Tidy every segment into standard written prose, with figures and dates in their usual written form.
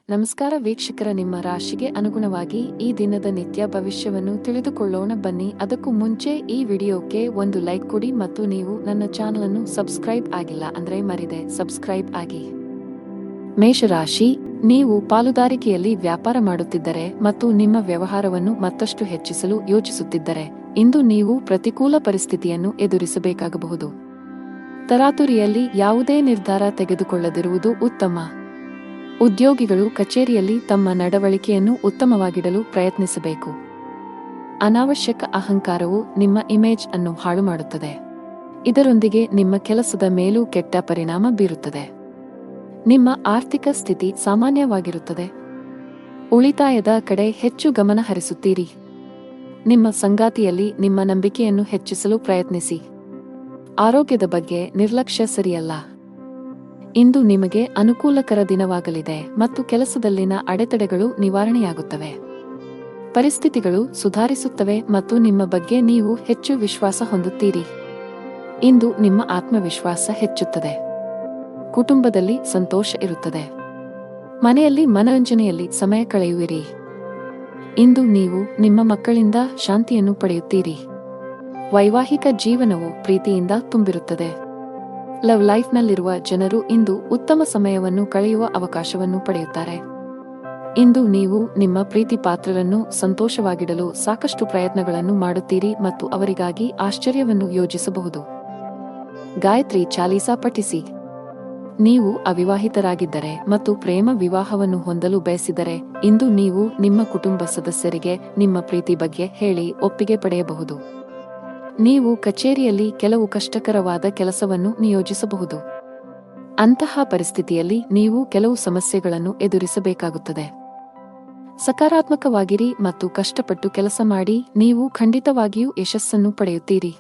ನಮಸ್ಕಾರ ವೀಕ್ಷಕರ, ನಿಮ್ಮ ರಾಶಿಗೆ ಅನುಗುಣವಾಗಿ ಈ ದಿನದ ನಿತ್ಯ ಭವಿಷ್ಯವನ್ನು ತಿಳಿದುಕೊಳ್ಳೋಣ ಬನ್ನಿ. ಅದಕ್ಕೂ ಮುಂಚೆ ಈ ವಿಡಿಯೋಕ್ಕೆ ಒಂದು ಲೈಕ್ ಕೊಡಿ ಮತ್ತು ನೀವು ನನ್ನ ಚಾನಲ್ ಅನ್ನು ಸಬ್ಸ್ಕ್ರೈಬ್ ಆಗಿಲ್ಲ ಅಂದ್ರೆ ಮರಿದೆ ಸಬ್ಸ್ಕ್ರೈಬ್ ಆಗಿ. ಮೇಷರಾಶಿ, ನೀವು ಪಾಲುದಾರಿಕೆಯಲ್ಲಿ ವ್ಯಾಪಾರ ಮಾಡುತ್ತಿದ್ದರೆ ಮತ್ತು ನಿಮ್ಮ ವ್ಯವಹಾರವನ್ನು ಮತ್ತಷ್ಟು ಹೆಚ್ಚಿಸಲು ಯೋಚಿಸುತ್ತಿದ್ದರೆ ಇಂದು ನೀವು ಪ್ರತಿಕೂಲ ಪರಿಸ್ಥಿತಿಯನ್ನು ಎದುರಿಸಬೇಕಾಗಬಹುದು. ತರಾತುರಿಯಲ್ಲಿ ಯಾವುದೇ ನಿರ್ಧಾರ ತೆಗೆದುಕೊಳ್ಳದಿರುವುದು ಉತ್ತಮ. ಉದ್ಯೋಗಿಗಳು ಕಚೇರಿಯಲ್ಲಿ ತಮ್ಮ ನಡವಳಿಕೆಯನ್ನು ಉತ್ತಮವಾಗಿಡಲು ಪ್ರಯತ್ನಿಸಬೇಕು. ಅನಾವಶ್ಯಕ ಅಹಂಕಾರವು ನಿಮ್ಮ ಇಮೇಜ್ ಅನ್ನು ಹಾಳು ಮಾಡುತ್ತದೆ. ಇದರೊಂದಿಗೆ ನಿಮ್ಮ ಕೆಲಸದ ಮೇಲೂ ಕೆಟ್ಟ ಪರಿಣಾಮ ಬೀರುತ್ತದೆ. ನಿಮ್ಮ ಆರ್ಥಿಕ ಸ್ಥಿತಿ ಸಾಮಾನ್ಯವಾಗಿರುತ್ತದೆ. ಉಳಿತಾಯದ ಕಡೆ ಹೆಚ್ಚು ಗಮನ ಹರಿಸುತ್ತೀರಿ. ನಿಮ್ಮ ಸಂಗಾತಿಯಲ್ಲಿ ನಿಮ್ಮ ನಂಬಿಕೆಯನ್ನು ಹೆಚ್ಚಿಸಲು ಪ್ರಯತ್ನಿಸಿ. ಆರೋಗ್ಯದ ಬಗ್ಗೆ ನಿರ್ಲಕ್ಷ್ಯ ಸರಿಯಲ್ಲ. ಇಂದು ನಿಮಗೆ ಅನುಕೂಲಕರ ದಿನವಾಗಲಿದೆ ಮತ್ತು ಕೆಲಸದಲ್ಲಿನ ಅಡೆತಡೆಗಳು ನಿವಾರಣೆಯಾಗುತ್ತವೆ. ಪರಿಸ್ಥಿತಿಗಳು ಸುಧಾರಿಸುತ್ತವೆ ಮತ್ತು ನಿಮ್ಮ ಬಗ್ಗೆ ನೀವು ಹೆಚ್ಚು ವಿಶ್ವಾಸ ಹೊಂದುತ್ತೀರಿ. ಇಂದು ನಿಮ್ಮ ಆತ್ಮವಿಶ್ವಾಸ ಹೆಚ್ಚುತ್ತದೆ. ಕುಟುಂಬದಲ್ಲಿ ಸಂತೋಷ ಇರುತ್ತದೆ. ಮನೆಯಲ್ಲಿ ಮನರಂಜನೆಯಲ್ಲಿ ಸಮಯ ಕಳೆಯುವಿರಿ. ಇಂದು ನೀವು ನಿಮ್ಮ ಮಕ್ಕಳಿಂದ ಶಾಂತಿಯನ್ನು ಪಡೆಯುತ್ತೀರಿ. ವೈವಾಹಿಕ ಜೀವನವು ಪ್ರೀತಿಯಿಂದ ತುಂಬಿರುತ್ತದೆ. ಲವ್ ಲೈಫ್ನಲ್ಲಿರುವ ಜನರು ಇಂದು ಉತ್ತಮ ಸಮಯವನ್ನು ಕಳೆಯುವ ಅವಕಾಶವನ್ನು ಪಡೆಯುತ್ತಾರೆ. ಇಂದು ನೀವು ನಿಮ್ಮ ಪ್ರೀತಿ ಪಾತ್ರರನ್ನು ಸಂತೋಷವಾಗಿಡಲು ಸಾಕಷ್ಟು ಪ್ರಯತ್ನಗಳನ್ನು ಮಾಡುತ್ತೀರಿ ಮತ್ತು ಅವರಿಗಾಗಿ ಆಶ್ಚರ್ಯವನ್ನು ಯೋಜಿಸಬಹುದು. ಗಾಯತ್ರಿ ಚಾಲೀಸಾ ಪಠಿಸಿ. ನೀವು ಅವಿವಾಹಿತರಾಗಿದ್ದರೆ ಮತ್ತು ಪ್ರೇಮ ವಿವಾಹವನ್ನು ಹೊಂದಲು ಬಯಸಿದರೆ ಇಂದು ನೀವು ನಿಮ್ಮ ಕುಟುಂಬ ಸದಸ್ಯರಿಗೆ ನಿಮ್ಮ ಪ್ರೀತಿ ಬಗ್ಗೆ ಹೇಳಿ ಒಪ್ಪಿಗೆ ಪಡೆಯಬಹುದು. ನೀವು ಕಚೇರಿಯಲ್ಲಿ ಕೆಲವು ಕಷ್ಟಕರವಾದ ಕೆಲಸವನ್ನು ನಿಯೋಜಿಸಬಹುದು. ಅಂತಹ ಪರಿಸ್ಥಿತಿಯಲ್ಲಿ ನೀವು ಕೆಲವು ಸಮಸ್ಯೆಗಳನ್ನು ಎದುರಿಸಬೇಕಾಗುತ್ತದೆ. ಸಕಾರಾತ್ಮಕವಾಗಿರಿ ಮತ್ತು ಕಷ್ಟಪಟ್ಟು ಕೆಲಸ ಮಾಡಿ, ನೀವು ಖಂಡಿತವಾಗಿಯೂ ಯಶಸ್ಸನ್ನು ಪಡೆಯುತ್ತೀರಿ.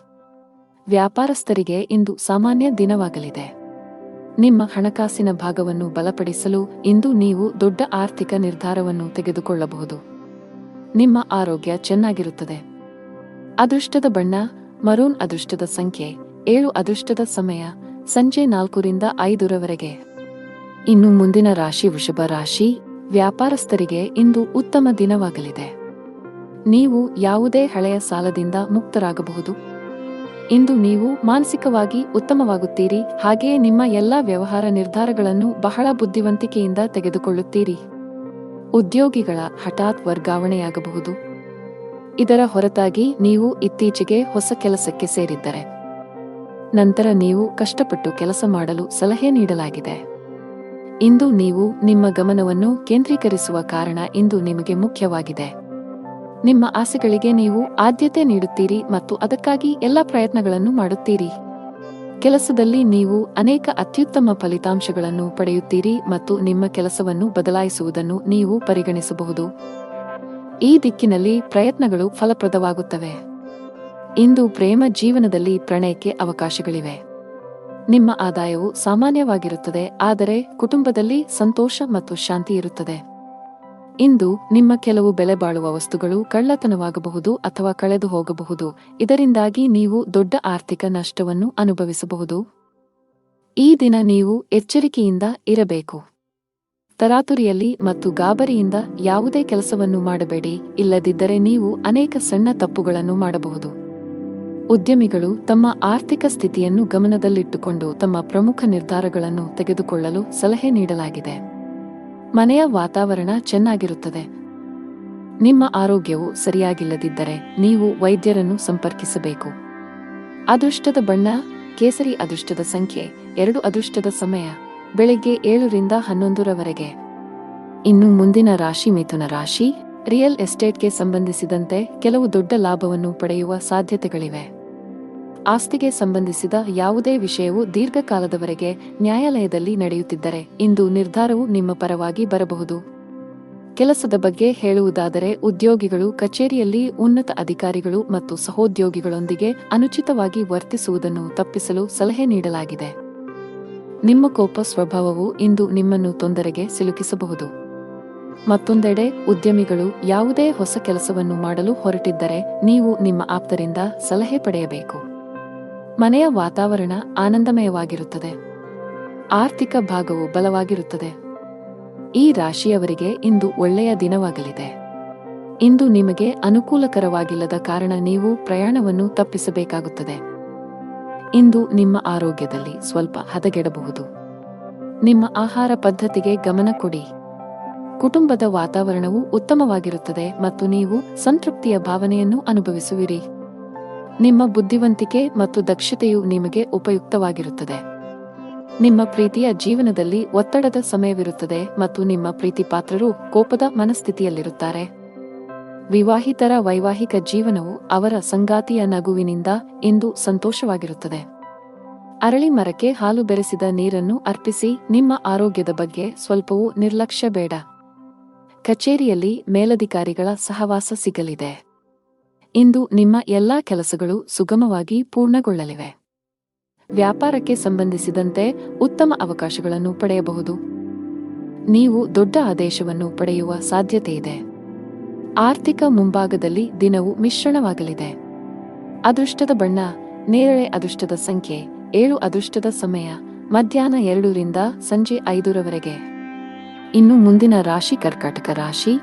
ವ್ಯಾಪಾರಸ್ಥರಿಗೆ ಇಂದು ಸಾಮಾನ್ಯ ದಿನವಾಗಲಿದೆ. ನಿಮ್ಮ ಹಣಕಾಸಿನ ಭಾಗವನ್ನು ಬಲಪಡಿಸಲು ಇಂದು ನೀವು ದೊಡ್ಡ ಆರ್ಥಿಕ ನಿರ್ಧಾರವನ್ನು ತೆಗೆದುಕೊಳ್ಳಬಹುದು. ನಿಮ್ಮ ಆರೋಗ್ಯ ಚೆನ್ನಾಗಿರುತ್ತದೆ. ಅದೃಷ್ಟದ ಬಣ್ಣ ಮರೂನ್. ಅದೃಷ್ಟದ ಸಂಖ್ಯೆ 7. ಅದೃಷ್ಟದ ಸಮಯ ಸಂಜೆ 4ರಿಂದ 5ರವರೆಗೆ. ಇನ್ನು ಮುಂದಿನ ರಾಶಿ ವೃಷಭ ರಾಶಿ. ವ್ಯಾಪಾರಸ್ಥರಿಗೆ ಇಂದು ಉತ್ತಮ ದಿನವಾಗಲಿದೆ. ನೀವು ಯಾವುದೇ ಹಳೆಯ ಸಾಲದಿಂದ ಮುಕ್ತರಾಗಬಹುದು. ಇಂದು ನೀವು ಮಾನಸಿಕವಾಗಿ ಉತ್ತಮವಾಗುತ್ತೀರಿ, ಹಾಗೆಯೇ ನಿಮ್ಮ ಎಲ್ಲಾ ವ್ಯವಹಾರ ನಿರ್ಧಾರಗಳನ್ನು ಬಹಳ ಬುದ್ಧಿವಂತಿಕೆಯಿಂದ ತೆಗೆದುಕೊಳ್ಳುತ್ತೀರಿ. ಉದ್ಯೋಗಿಗಳ ಹಠಾತ್ ವರ್ಗಾವಣೆಯಾಗಬಹುದು. ಇದರ ಹೊರತಾಗಿ ನೀವು ಇತ್ತೀಚೆಗೆ ಹೊಸ ಕೆಲಸಕ್ಕೆ ಸೇರಿದ್ದರೆ ನಂತರ ನೀವು ಕಷ್ಟಪಟ್ಟು ಕೆಲಸ ಮಾಡಲು ಸಲಹೆ ನೀಡಲಾಗಿದೆ. ಇಂದು ನೀವು ನಿಮ್ಮ ಗಮನವನ್ನು ಕೇಂದ್ರೀಕರಿಸುವ ಕಾರಣ ಇಂದು ನಿಮಗೆ ಮುಖ್ಯವಾಗಿದೆ. ನಿಮ್ಮ ಆಸೆಗಳಿಗೆ ನೀವು ಆದ್ಯತೆ ನೀಡುತ್ತೀರಿ ಮತ್ತು ಅದಕ್ಕಾಗಿ ಎಲ್ಲ ಪ್ರಯತ್ನಗಳನ್ನು ಮಾಡುತ್ತೀರಿ. ಕೆಲಸದಲ್ಲಿ ನೀವು ಅನೇಕ ಅತ್ಯುತ್ತಮ ಫಲಿತಾಂಶಗಳನ್ನು ಪಡೆಯುತ್ತೀರಿ ಮತ್ತು ನಿಮ್ಮ ಕೆಲಸವನ್ನು ಬದಲಾಯಿಸುವುದನ್ನು ನೀವು ಪರಿಗಣಿಸಬಹುದು. ಈ ದಿಕ್ಕಿನಲ್ಲಿ ಪ್ರಯತ್ನಗಳು ಫಲಪ್ರದವಾಗುತ್ತವೆ. ಇಂದು ಪ್ರೇಮ ಜೀವನದಲ್ಲಿ ಪ್ರಣಯಕ್ಕೆ ಅವಕಾಶಗಳಿವೆ. ನಿಮ್ಮ ಆದಾಯವು ಸಾಮಾನ್ಯವಾಗಿರುತ್ತದೆ, ಆದರೆ ಕುಟುಂಬದಲ್ಲಿ ಸಂತೋಷ ಮತ್ತು ಶಾಂತಿ ಇರುತ್ತದೆ. ಇಂದು ನಿಮ್ಮ ಕೆಲವು ಬೆಲೆ ಬಾಳುವ ವಸ್ತುಗಳು ಕಳ್ಳತನವಾಗಬಹುದು ಅಥವಾ ಕಳೆದು ಹೋಗಬಹುದು. ಇದರಿಂದಾಗಿ ನೀವು ದೊಡ್ಡ ಆರ್ಥಿಕ ನಷ್ಟವನ್ನು ಅನುಭವಿಸಬಹುದು. ಈ ದಿನ ನೀವು ಎಚ್ಚರಿಕೆಯಿಂದ ಇರಬೇಕು. ತರಾತುರಿಯಲ್ಲಿ ಮತ್ತು ಗಾಬರಿಯಿಂದ ಯಾವುದೇ ಕೆಲಸವನ್ನು ಮಾಡಬೇಡಿ, ಇಲ್ಲದಿದ್ದರೆ ನೀವು ಅನೇಕ ಸಣ್ಣ ತಪ್ಪುಗಳನ್ನು ಮಾಡಬಹುದು. ಉದ್ಯಮಿಗಳು ತಮ್ಮ ಆರ್ಥಿಕ ಸ್ಥಿತಿಯನ್ನು ಗಮನದಲ್ಲಿಟ್ಟುಕೊಂಡು ತಮ್ಮ ಪ್ರಮುಖ ನಿರ್ಧಾರಗಳನ್ನು ತೆಗೆದುಕೊಳ್ಳಲು ಸಲಹೆ ನೀಡಲಾಗಿದೆ. ಮನೆಯ ವಾತಾವರಣ ಚೆನ್ನಾಗಿರುತ್ತದೆ. ನಿಮ್ಮ ಆರೋಗ್ಯವು ಸರಿಯಾಗಿಲ್ಲದಿದ್ದರೆ ನೀವು ವೈದ್ಯರನ್ನು ಸಂಪರ್ಕಿಸಬೇಕು. ಅದೃಷ್ಟದ ಬಣ್ಣ ಕೇಸರಿ. ಅದೃಷ್ಟದ ಸಂಖ್ಯೆ 2. ಅದೃಷ್ಟದ ಸಮಯ ಬೆಳಗ್ಗೆ 7ರಿಂದ 11ರವರೆಗೆ. ಇನ್ನು ಮುಂದಿನ ರಾಶಿ ಮಿಥುನ ರಾಶಿ. ರಿಯಲ್ ಎಸ್ಟೇಟ್ಗೆ ಸಂಬಂಧಿಸಿದಂತೆ ಕೆಲವು ದೊಡ್ಡ ಲಾಭವನ್ನು ಪಡೆಯುವ ಸಾಧ್ಯತೆಗಳಿವೆ. ಆಸ್ತಿಗೆ ಸಂಬಂಧಿಸಿದ ಯಾವುದೇ ವಿಷಯವು ದೀರ್ಘಕಾಲದವರೆಗೆ ನ್ಯಾಯಾಲಯದಲ್ಲಿ ನಡೆಯುತ್ತಿದ್ದರೆ ಇಂದು ನಿರ್ಧಾರವು ನಿಮ್ಮ ಪರವಾಗಿ ಬರಬಹುದು. ಕೆಲಸದ ಬಗ್ಗೆ ಹೇಳುವುದಾದರೆ ಉದ್ಯೋಗಿಗಳು ಕಚೇರಿಯಲ್ಲಿ ಉನ್ನತ ಅಧಿಕಾರಿಗಳು ಮತ್ತು ಸಹೋದ್ಯೋಗಿಗಳೊಂದಿಗೆ ಅನುಚಿತವಾಗಿ ವರ್ತಿಸುವುದನ್ನು ತಪ್ಪಿಸಲು ಸಲಹೆ ನೀಡಲಾಗಿದೆ. ನಿಮ್ಮ ಕೋಪ ಸ್ವಭಾವವು ಇಂದು ನಿಮ್ಮನ್ನು ತೊಂದರೆಗೆ ಸಿಲುಕಿಸಬಹುದು. ಮತ್ತೊಂದೆಡೆ ಉದ್ಯಮಿಗಳು ಯಾವುದೇ ಹೊಸ ಕೆಲಸವನ್ನು ಮಾಡಲು ಹೊರಟಿದ್ದರೆ ನೀವು ನಿಮ್ಮ ಆಪ್ತರಿಂದ ಸಲಹೆ ಪಡೆಯಬೇಕು. ಮನೆಯ ವಾತಾವರಣ ಆನಂದಮಯವಾಗಿರುತ್ತದೆ. ಆರ್ಥಿಕ ಭಾಗವು ಬಲವಾಗಿರುತ್ತದೆ. ಈ ರಾಶಿಯವರಿಗೆ ಇಂದು ಒಳ್ಳೆಯ ದಿನವಾಗಲಿದೆ. ಇಂದು ನಿಮಗೆ ಅನುಕೂಲಕರವಾಗಿಲ್ಲದ ಕಾರಣ ನೀವು ಪ್ರಯಾಣವನ್ನು ತಪ್ಪಿಸಬೇಕಾಗುತ್ತದೆ. ಇಂದು ನಿಮ್ಮ ಆರೋಗ್ಯದಲ್ಲಿ ಸ್ವಲ್ಪ ಹದಗೆಡಬಹುದು. ನಿಮ್ಮ ಆಹಾರ ಪದ್ಧತಿಗೆ ಗಮನ ಕೊಡಿ. ಕುಟುಂಬದ ವಾತಾವರಣವು ಉತ್ತಮವಾಗಿರುತ್ತದೆ ಮತ್ತು ನೀವು ಸಂತೃಪ್ತಿಯ ಭಾವನೆಯನ್ನು ಅನುಭವಿಸುವಿರಿ. ನಿಮ್ಮ ಬುದ್ಧಿವಂತಿಕೆ ಮತ್ತು ದಕ್ಷತೆಯು ನಿಮಗೆ ಉಪಯುಕ್ತವಾಗಿರುತ್ತದೆ. ನಿಮ್ಮ ಪ್ರೀತಿಯ ಜೀವನದಲ್ಲಿ ಒತ್ತಡದ ಸಮಯವಿರುತ್ತದೆ ಮತ್ತು ನಿಮ್ಮ ಪ್ರೀತಿಪಾತ್ರರು ಕೋಪದ ಮನಸ್ಥಿತಿಯಲ್ಲಿರುತ್ತಾರೆ. ವಿವಾಹಿತರ ವೈವಾಹಿಕ ಜೀವನವು ಅವರ ಸಂಗಾತಿಯ ನಗುವಿನಿಂದ ಇಂದು ಸಂತೋಷವಾಗಿರುತ್ತದೆ. ಅರಳಿ ಮರಕ್ಕೆ ಹಾಲು ಬೆರೆಸಿದ ನೀರನ್ನು ಅರ್ಪಿಸಿ. ನಿಮ್ಮ ಆರೋಗ್ಯದ ಬಗ್ಗೆ ಸ್ವಲ್ಪವೂ ನಿರ್ಲಕ್ಷ್ಯ ಬೇಡ. ಕಚೇರಿಯಲ್ಲಿ ಮೇಲಧಿಕಾರಿಗಳ ಸಹವಾಸ ಸಿಗಲಿದೆ. ಇಂದು ನಿಮ್ಮ ಎಲ್ಲಾ ಕೆಲಸಗಳು ಸುಗಮವಾಗಿ ಪೂರ್ಣಗೊಳ್ಳಲಿವೆ. ವ್ಯಾಪಾರಕ್ಕೆ ಸಂಬಂಧಿಸಿದಂತೆ ಉತ್ತಮ ಅವಕಾಶಗಳನ್ನು ಪಡೆಯಬಹುದು. ನೀವು ದೊಡ್ಡ ಆದೇಶವನ್ನು ಪಡೆಯುವ ಸಾಧ್ಯತೆಯಿದೆ. ಆರ್ಥಿಕ ಮುಂಭಾಗದಲ್ಲಿ ದಿನವು ಮಿಶ್ರಣವಾಗಲಿದೆ. ಅದೃಷ್ಟದ ಬಣ್ಣ ನೇರಳೆ. ಅದೃಷ್ಟದ ಸಂಖ್ಯೆ 7. ಅದೃಷ್ಟದ ಸಮಯ ಮಧ್ಯಾಹ್ನ 2 ರಿಂದ ಸಂಜೆ 5 ರವರೆಗೆ. ಇನ್ನು ಮುಂದಿನ ರಾಶಿ ಕರ್ಕಾಟಕ ರಾಶಿ.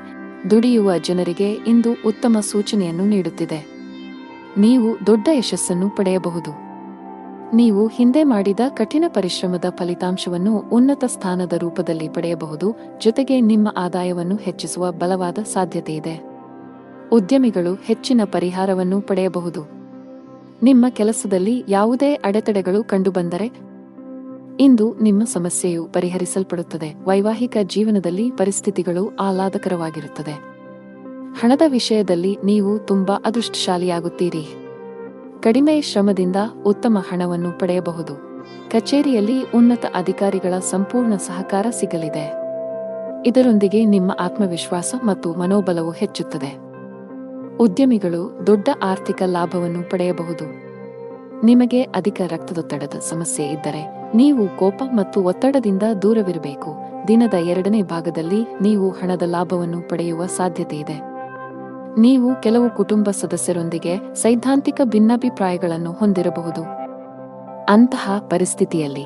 ದುಡಿಯುವ ಜನರಿಗೆ ಇಂದು ಉತ್ತಮ ಸೂಚನೆಯನ್ನು ನೀಡುತ್ತಿದೆ. ನೀವು ದೊಡ್ಡ ಯಶಸ್ಸನ್ನು ಪಡೆಯಬಹುದು. ನೀವು ಹಿಂದೆ ಮಾಡಿದ ಕಠಿಣ ಪರಿಶ್ರಮದ ಫಲಿತಾಂಶವನ್ನು ಉನ್ನತ ಸ್ಥಾನದ ರೂಪದಲ್ಲಿ ಪಡೆಯಬಹುದು. ಜೊತೆಗೆ ನಿಮ್ಮ ಆದಾಯವನ್ನು ಹೆಚ್ಚಿಸುವ ಬಲವಾದ ಸಾಧ್ಯತೆಯಿದೆ. ಉದ್ಯಮಿಗಳು ಹೆಚ್ಚಿನ ಪರಿಹಾರವನ್ನು ಪಡೆಯಬಹುದು. ನಿಮ್ಮ ಕೆಲಸದಲ್ಲಿ ಯಾವುದೇ ಅಡೆತಡೆಗಳು ಕಂಡುಬಂದರೆ ಇಂದು ನಿಮ್ಮ ಸಮಸ್ಯೆಯು ಪರಿಹರಿಸಲ್ಪಡುತ್ತದೆ. ವೈವಾಹಿಕ ಜೀವನದಲ್ಲಿ ಪರಿಸ್ಥಿತಿಗಳು ಆಹ್ಲಾದಕರವಾಗಿರುತ್ತದೆ. ಹಣದ ವಿಷಯದಲ್ಲಿ ನೀವು ತುಂಬಾ ಅದೃಷ್ಟಶಾಲಿಯಾಗುತ್ತೀರಿ. ಕಡಿಮೆ ಶ್ರಮದಿಂದ ಉತ್ತಮ ಹಣವನ್ನು ಪಡೆಯಬಹುದು. ಕಚೇರಿಯಲ್ಲಿ ಉನ್ನತ ಅಧಿಕಾರಿಗಳ ಸಂಪೂರ್ಣ ಸಹಕಾರ ಸಿಗಲಿದೆ. ಇದರೊಂದಿಗೆ ನಿಮ್ಮ ಆತ್ಮವಿಶ್ವಾಸ ಮತ್ತು ಮನೋಬಲವು ಹೆಚ್ಚುತ್ತದೆ. ಉದ್ಯಮಿಗಳು ದೊಡ್ಡ ಆರ್ಥಿಕ ಲಾಭವನ್ನು ಪಡೆಯಬಹುದು. ನಿಮಗೆ ಅಧಿಕ ರಕ್ತದೊತ್ತಡದ ಸಮಸ್ಯೆ ಇದ್ದರೆ ನೀವು ಕೋಪ ಮತ್ತು ಒತ್ತಡದಿಂದ ದೂರವಿರಬೇಕು. ದಿನದ 2ನೇ ಭಾಗದಲ್ಲಿ ನೀವು ಹಣದ ಲಾಭವನ್ನು ಪಡೆಯುವ ಸಾಧ್ಯತೆಯಿದೆ. ನೀವು ಕೆಲವು ಕುಟುಂಬ ಸದಸ್ಯರೊಂದಿಗೆ ಸೈದ್ಧಾಂತಿಕ ಭಿನ್ನಾಭಿಪ್ರಾಯಗಳನ್ನು ಹೊಂದಿರಬಹುದು. ಅಂತಹ ಪರಿಸ್ಥಿತಿಯಲ್ಲಿ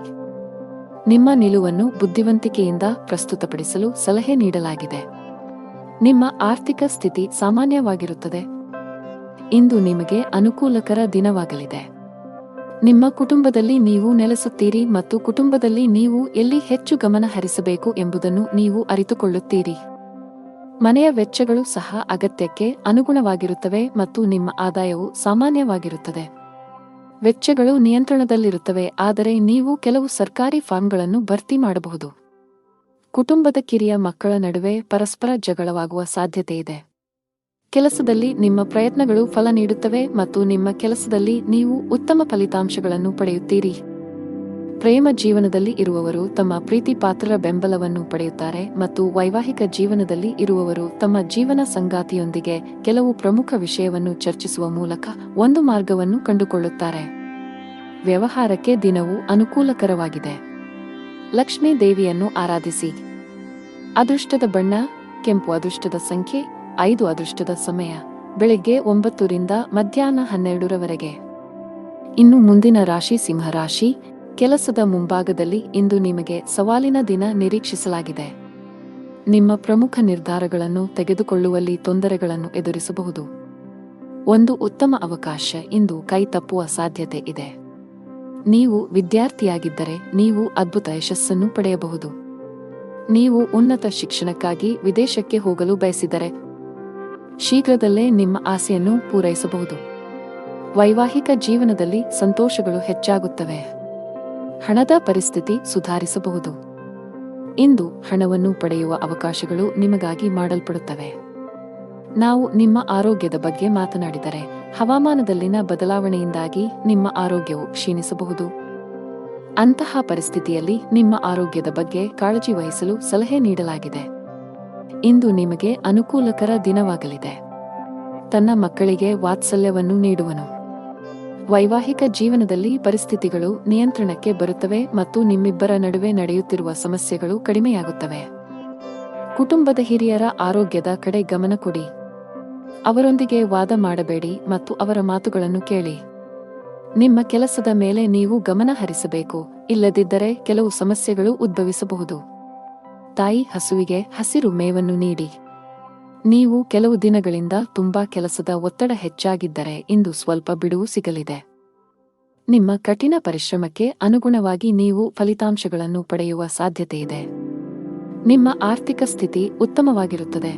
ನಿಮ್ಮ ನಿಲುವನ್ನು ಬುದ್ಧಿವಂತಿಕೆಯಿಂದ ಪ್ರಸ್ತುತಪಡಿಸಲು ಸಲಹೆ ನೀಡಲಾಗಿದೆ. ನಿಮ್ಮ ಆರ್ಥಿಕ ಸ್ಥಿತಿ ಸಾಮಾನ್ಯವಾಗಿರುತ್ತದೆ. ಇಂದು ನಿಮಗೆ ಅನುಕೂಲಕರ ದಿನವಾಗಲಿದೆ. ನಿಮ್ಮ ಕುಟುಂಬದಲ್ಲಿ ನೀವು ನೆಲೆಸುತ್ತೀರಿ ಮತ್ತು ಕುಟುಂಬದಲ್ಲಿ ನೀವು ಎಲ್ಲಿ ಹೆಚ್ಚು ಗಮನ ಹರಿಸಬೇಕು ಎಂಬುದನ್ನು ನೀವು ಅರಿತುಕೊಳ್ಳುತ್ತೀರಿ. ಮನೆಯ ವೆಚ್ಚಗಳು ಸಹ ಅಗತ್ಯಕ್ಕೆ ಅನುಗುಣವಾಗಿರುತ್ತವೆ ಮತ್ತು ನಿಮ್ಮ ಆದಾಯವು ಸಾಮಾನ್ಯವಾಗಿರುತ್ತದೆ. ವೆಚ್ಚಗಳು ನಿಯಂತ್ರಣದಲ್ಲಿರುತ್ತವೆ, ಆದರೆ ನೀವು ಕೆಲವು ಸರ್ಕಾರಿ ಫಾರ್ಮ್ಗಳನ್ನು ಭರ್ತಿ ಮಾಡಬಹುದು. ಕುಟುಂಬದ ಕಿರಿಯ ಮಕ್ಕಳ ನಡುವೆ ಪರಸ್ಪರ ಜಗಳವಾಗುವ ಸಾಧ್ಯತೆಯಿದೆ. ಕೆಲಸದಲ್ಲಿ ನಿಮ್ಮ ಪ್ರಯತ್ನಗಳು ಫಲ ನೀಡುತ್ತವೆ ಮತ್ತು ನಿಮ್ಮ ಕೆಲಸದಲ್ಲಿ ನೀವು ಉತ್ತಮ ಫಲಿತಾಂಶಗಳನ್ನು ಪಡೆಯುತ್ತೀರಿ. ಪ್ರೇಮ ಜೀವನದಲ್ಲಿ ಇರುವವರು ತಮ್ಮ ಪ್ರೀತಿಪಾತ್ರರ ಬೆಂಬಲವನ್ನು ಪಡೆಯುತ್ತಾರೆ ಮತ್ತು ವೈವಾಹಿಕ ಜೀವನದಲ್ಲಿ ಇರುವವರು ತಮ್ಮ ಜೀವನ ಸಂಗಾತಿಯೊಂದಿಗೆ ಕೆಲವು ಪ್ರಮುಖ ವಿಷಯವನ್ನು ಚರ್ಚಿಸುವ ಮೂಲಕ ಒಂದು ಮಾರ್ಗವನ್ನು ಕಂಡುಕೊಳ್ಳುತ್ತಾರೆ. ವ್ಯವಹಾರಕ್ಕೆ ದಿನವು ಅನುಕೂಲಕರವಾಗಿದೆ. ಲಕ್ಷ್ಮೀ ದೇವಿಯನ್ನು ಆರಾಧಿಸಿ. ಅದೃಷ್ಟದ ಬಣ್ಣ ಕೆಂಪು. ಅದೃಷ್ಟದ ಸಂಖ್ಯೆ 5. ಅದೃಷ್ಟದ ಸಮಯ ಬೆಳಗ್ಗೆ 9 ರಿಂದ ಮಧ್ಯಾಹ್ನ 12 ರವರೆಗೆ. ಇನ್ನು ಮುಂದಿನ ರಾಶಿ ಸಿಂಹರಾಶಿ. ಕೆಲಸದ ಮುಂಭಾಗದಲ್ಲಿ ಇಂದು ನಿಮಗೆ ಸವಾಲಿನ ದಿನ ನಿರೀಕ್ಷಿಸಲಾಗಿದೆ. ನಿಮ್ಮ ಪ್ರಮುಖ ನಿರ್ಧಾರಗಳನ್ನು ತೆಗೆದುಕೊಳ್ಳುವಲ್ಲಿ ತೊಂದರೆಗಳನ್ನು ಎದುರಿಸಬಹುದು. ಒಂದು ಉತ್ತಮ ಅವಕಾಶ ಇಂದು ಕೈ ತಪ್ಪುವ ಸಾಧ್ಯತೆ ಇದೆ. ನೀವು ವಿದ್ಯಾರ್ಥಿಯಾಗಿದ್ದರೆ ನೀವು ಅದ್ಭುತ ಯಶಸ್ಸನ್ನು ಪಡೆಯಬಹುದು. ನೀವು ಉನ್ನತ ಶಿಕ್ಷಣಕ್ಕಾಗಿ ವಿದೇಶಕ್ಕೆ ಹೋಗಲು ಬಯಸಿದರೆ ಶೀಘ್ರದಲ್ಲೇ ನಿಮ್ಮ ಆಸೆಯನ್ನು ಪೂರೈಸಬಹುದು. ವೈವಾಹಿಕ ಜೀವನದಲ್ಲಿ ಸಂತೋಷಗಳು ಹೆಚ್ಚಾಗುತ್ತವೆ. ಹಣದ ಪರಿಸ್ಥಿತಿ ಸುಧಾರಿಸಬಹುದು. ಇಂದು ಹಣವನ್ನು ಪಡೆಯುವ ಅವಕಾಶಗಳು ನಿಮಗಾಗಿ ಮಾಡಲ್ಪಡುತ್ತವೆ. ನಾವು ನಿಮ್ಮ ಆರೋಗ್ಯದ ಬಗ್ಗೆ ಮಾತನಾಡಿದರೆ ಹವಾಮಾನದಲ್ಲಿನ ಬದಲಾವಣೆಯಿಂದಾಗಿ ನಿಮ್ಮ ಆರೋಗ್ಯವು ಕ್ಷೀಣಿಸಬಹುದು. ಅಂತಹ ಪರಿಸ್ಥಿತಿಯಲ್ಲಿ ನಿಮ್ಮ ಆರೋಗ್ಯದ ಬಗ್ಗೆ ಕಾಳಜಿ ವಹಿಸಲು ಸಲಹೆ ನೀಡಲಾಗಿದೆ. ಇಂದು ನಿಮಗೆ ಅನುಕೂಲಕರ ದಿನವಾಗಲಿದೆ. ತನ್ನ ಮಕ್ಕಳಿಗೆ ವಾತ್ಸಲ್ಯವನ್ನು ನೀಡುವನು. ವೈವಾಹಿಕ ಜೀವನದಲ್ಲಿ ಪರಿಸ್ಥಿತಿಗಳು ನಿಯಂತ್ರಣಕ್ಕೆ ಬರುತ್ತವೆ ಮತ್ತು ನಿಮ್ಮಿಬ್ಬರ ನಡುವೆ ನಡೆಯುತ್ತಿರುವ ಸಮಸ್ಯೆಗಳು ಕಡಿಮೆಯಾಗುತ್ತವೆ. ಕುಟುಂಬದ ಹಿರಿಯರ ಆರೋಗ್ಯದ ಕಡೆ ಗಮನ ಕೊಡಿ. ಅವರೊಂದಿಗೆ ವಾದ ಮಾಡಬೇಡಿ ಮತ್ತು ಅವರ ಮಾತುಗಳನ್ನು ಕೇಳಿ. ನಿಮ್ಮ ಕೆಲಸದ ಮೇಲೆ ನೀವು ಗಮನ ಹರಿಸಬೇಕು, ಇಲ್ಲದಿದ್ದರೆ ಕೆಲವು ಸಮಸ್ಯೆಗಳು ಉದ್ಭವಿಸಬಹುದು. ತಾಯಿ ಹಸುವಿಗೆ ಹಸಿರು ಮೇವನ್ನು ನೀಡಿ. ನೀವು ಕೆಲವು ದಿನಗಳಿಂದ ತುಂಬಾ ಕೆಲಸದ ಒತ್ತಡ ಹೆಚ್ಚಾಗಿದ್ದರೆ ಇಂದು ಸ್ವಲ್ಪ ಬಿಡುವು ಸಿಗಲಿದೆ. ನಿಮ್ಮ ಕಠಿಣ ಪರಿಶ್ರಮಕ್ಕೆ ಅನುಗುಣವಾಗಿ ನೀವು ಫಲಿತಾಂಶಗಳನ್ನು ಪಡೆಯುವ ಸಾಧ್ಯತೆಯಿದೆ. ನಿಮ್ಮ ಆರ್ಥಿಕ ಸ್ಥಿತಿ ಉತ್ತಮವಾಗಿರುತ್ತದೆ.